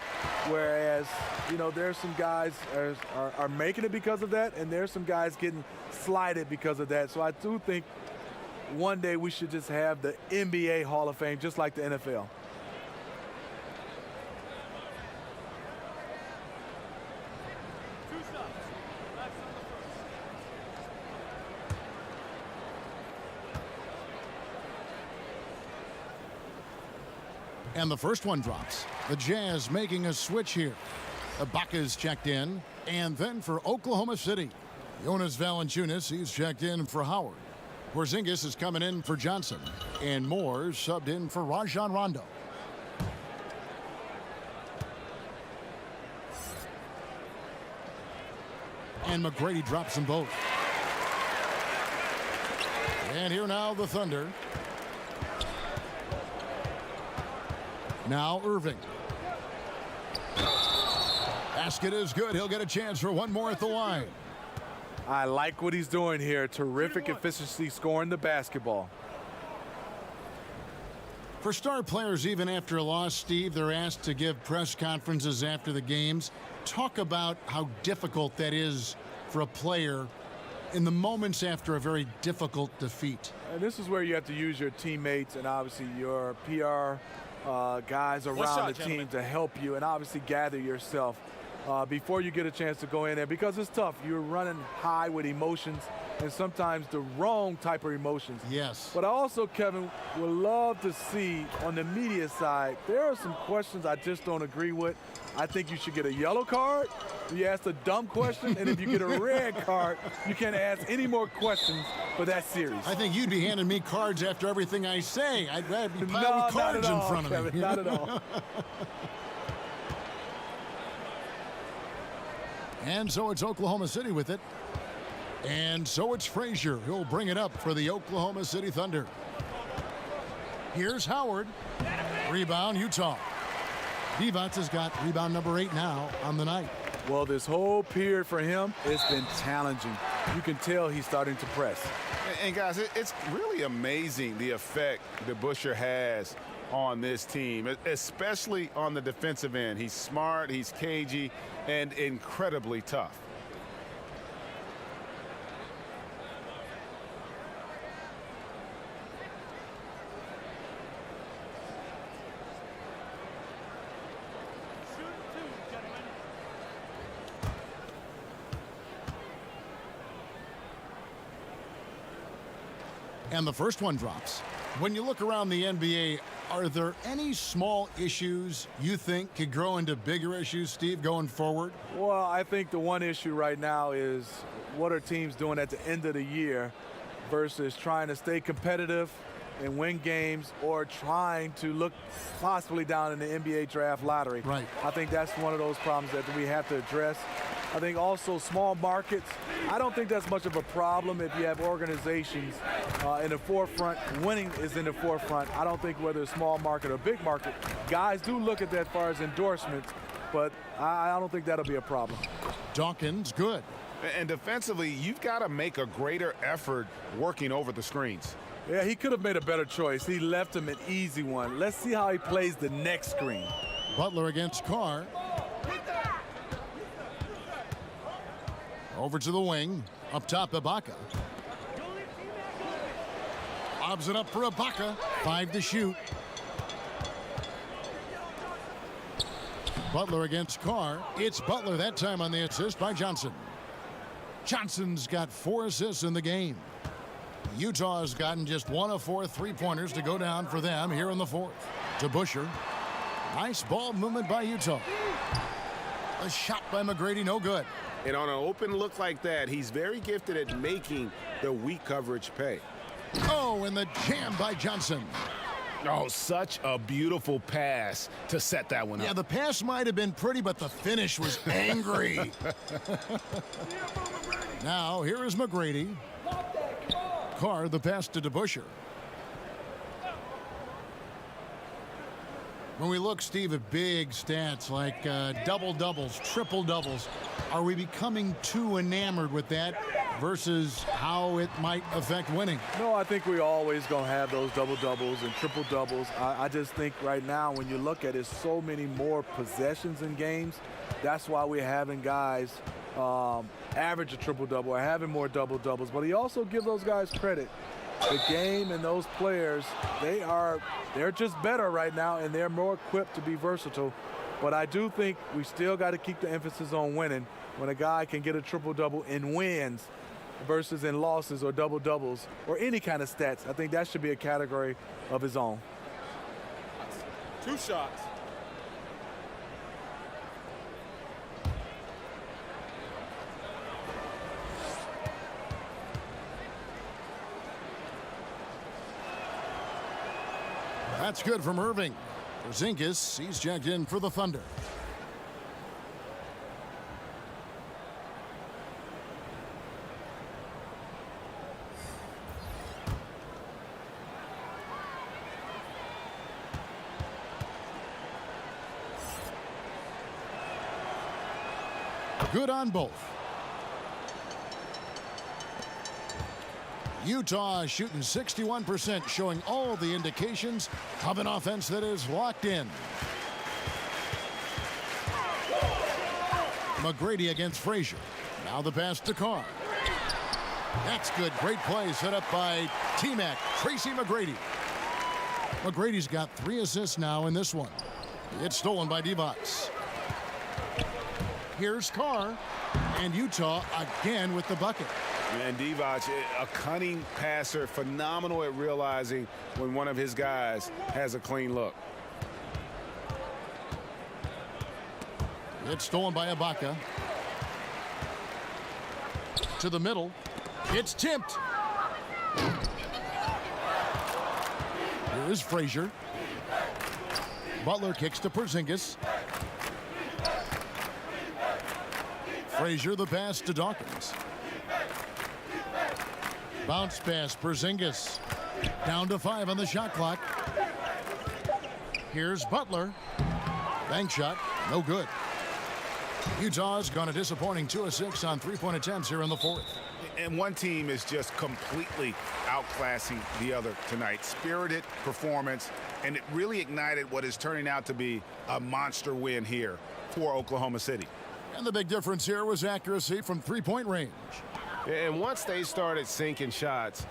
Whereas, you know, there's some guys are making it because of that, and there's some guys getting slighted because of that. So I do think one day we should just have the NBA Hall of Fame, just like the NFL. And the first one drops. The Jazz making a switch here. Ibaka's checked in. And then for Oklahoma City, Jonas Valanciunas, he's checked in for Howard. Porzingis is coming in for Johnson. And Moore subbed in for Rajon Rondo. And McGrady drops them both. And here now the Thunder. Now Erving. Basket is good. He'll get a chance for one more at the line. I like what he's doing here. Terrific efficiency scoring the basketball. For star players, even after a loss, Steve, they're asked to give press conferences after the games. Talk about how difficult that is for a player in the moments after a very difficult defeat. And this is where you have to use your teammates and obviously your PR guys around the team to help you and obviously gather yourself. before you get a chance to go in there, because it's tough. You're running high with emotions and sometimes the wrong type of emotions. Yes. But I also, Kevin, would love to see on the media side, there are some questions I just don't agree with. I think you should get a yellow card. You ask a dumb question, and if you get a red card, you can't ask any more questions for that series. I think you'd be handing me cards after everything I say. I'd be piling No, cards not at all, in front of Kevin, me. Not at all. And so it's Oklahoma City with it. And so it's Frazier who'll bring it up for the Oklahoma City Thunder. Here's Howard. Rebound, Utah. Divac has got rebound number 8 now on the night. Well, this whole period for him, it's been challenging. You can tell he's starting to press. And guys, it's really amazing the effect that Busher has on this team, especially on the defensive end. He's smart, he's cagey, and incredibly tough. And the first one drops. When you look around the NBA, are there any small issues you think could grow into bigger issues, Steve, going forward? Well, I think the one issue right now is what are teams doing at the end of the year versus trying to stay competitive and win games or trying to look possibly down in the NBA draft lottery. Right. I think that's one of those problems that we have to address. I think also small markets, I don't think that's much of a problem if you have organizations in the forefront. Winning is in the forefront. I don't think whether it's small market or big market, guys do look at that as far as endorsements, but I don't think that'll be a problem. Dawkins, good. And defensively, you've got to make a greater effort working over the screens. Yeah, he could have made a better choice. He left him an easy one. Let's see how he plays the next screen. Butler against Carr. Over to the wing. Up top, Ibaka. Lobs it up for Ibaka. 5 to shoot. Butler against Carr. It's Butler that time on the assist by Johnson. Johnson's got 4 assists in the game. Utah has gotten just 1 of 4 3-pointers to go down for them here in the 4th. To Busher. Nice ball movement by Utah. A shot by McGrady, no good. And on an open look like that, he's very gifted at making the weak coverage pay. Oh, and the jam by Johnson. Oh, such a beautiful pass to set that one up. Yeah, the pass might have been pretty, but the finish was angry. Now, here is McGrady. Carr, the pass to DeBuscher. When we look, Steve, at big stats like double-doubles, triple-doubles, are we becoming too enamored with that versus how it might affect winning? No, I think we're always going to have those double-doubles and triple-doubles. I just think right now when you look at it, so many more possessions in games. That's why we're having guys average a triple-double or having more double-doubles. But he also gives those guys credit. The game and those players, they're just better right now, and they're more equipped to be versatile. But I do think we still got to keep the emphasis on winning. When a guy can get a triple-double in wins versus in losses or double-doubles or any kind of stats, I think that should be a category of his own. 2 shots. That's good from Erving. Porzingis, he's checked in for the Thunder. Good on both. Utah shooting 61%, showing all the indications of an offense that is locked in. McGrady against Frazier. Now the pass to Carr. That's good. Great play set up by T-Mac, Tracy McGrady. McGrady's got 3 assists now in this one. It's stolen by Divac. Here's Carr. And Utah again with the bucket. And Divac, a cunning passer, phenomenal at realizing when one of his guys has a clean look. It's stolen by Ibaka. To the middle. It's tipped. Here is Frazier. Butler kicks to Porzingis. Frazier the pass to Dawkins. Bounce pass, Porzingis. Down to 5 on the shot clock. Here's Butler. Bank shot, no good. Utah's gone a disappointing 2 of 6 on three-point attempts here in the fourth. And one team is just completely outclassing the other tonight. Spirited performance, and it really ignited what is turning out to be a monster win here for Oklahoma City. And the big difference here was accuracy from three-point range. And once they started sinking shots,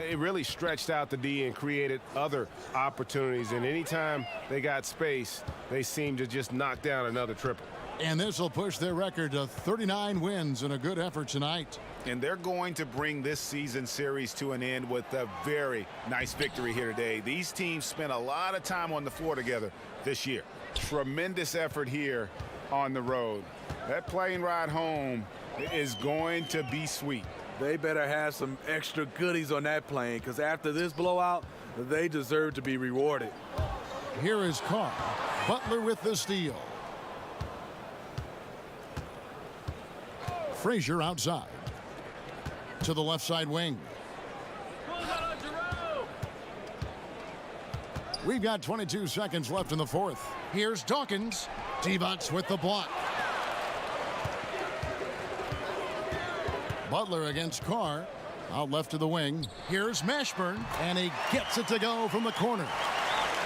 it really stretched out the D and created other opportunities. And anytime they got space, they seemed to just knock down another triple. And this will push their record to 39 wins in a good effort tonight. And they're going to bring this season series to an end with a very nice victory here today. These teams spent a lot of time on the floor together this year. Tremendous effort here on the road. That plane ride home is going to be sweet. They better have some extra goodies on that plane, because after this blowout, they deserve to be rewarded. Here is Carr. Butler with the steal. Frazier outside. To the left side wing. We've got 22 seconds left in the fourth. Here's Dawkins. Divac with the block. Butler against Carr. Out left to the wing. Here's Mashburn. And he gets it to go from the corner.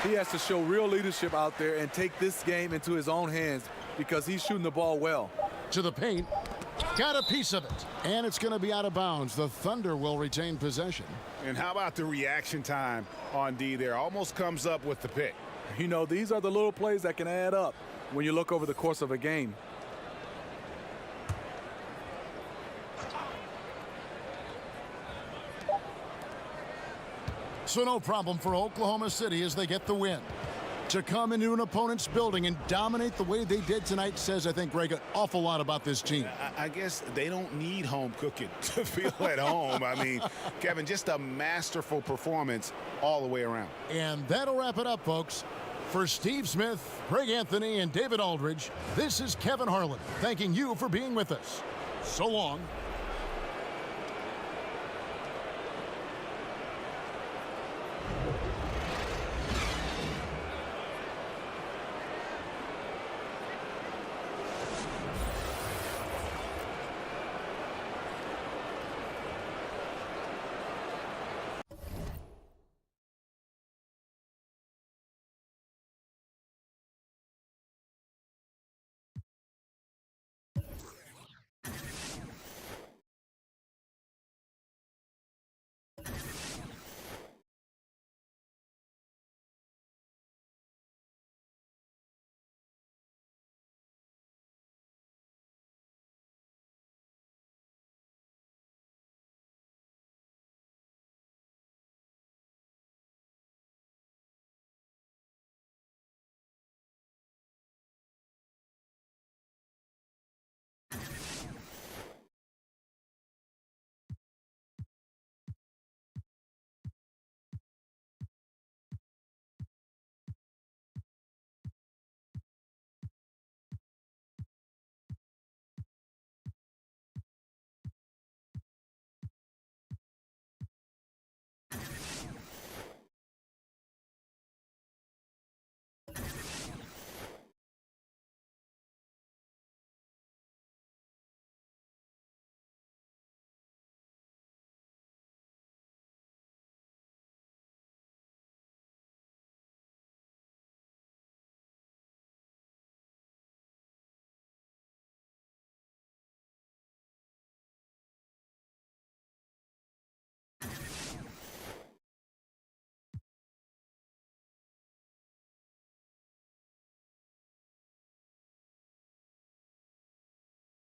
He has to show real leadership out there and take this game into his own hands, because he's shooting the ball well. To the paint. Got a piece of it. And it's going to be out of bounds. The Thunder will retain possession. And how about the reaction time on D there? Almost comes up with the pick. You know, these are the little plays that can add up when you look over the course of a game. So no problem for Oklahoma City as they get the win. To come into an opponent's building and dominate the way they did tonight says, I think, Greg, an awful lot about this team. I guess they don't need home cooking to feel at home. I mean, Kevin, just a masterful performance all the way around. And that'll wrap it up, folks. For Steve Smith, Greg Anthony, and David Aldridge, this is Kevin Harlan thanking you for being with us. So long.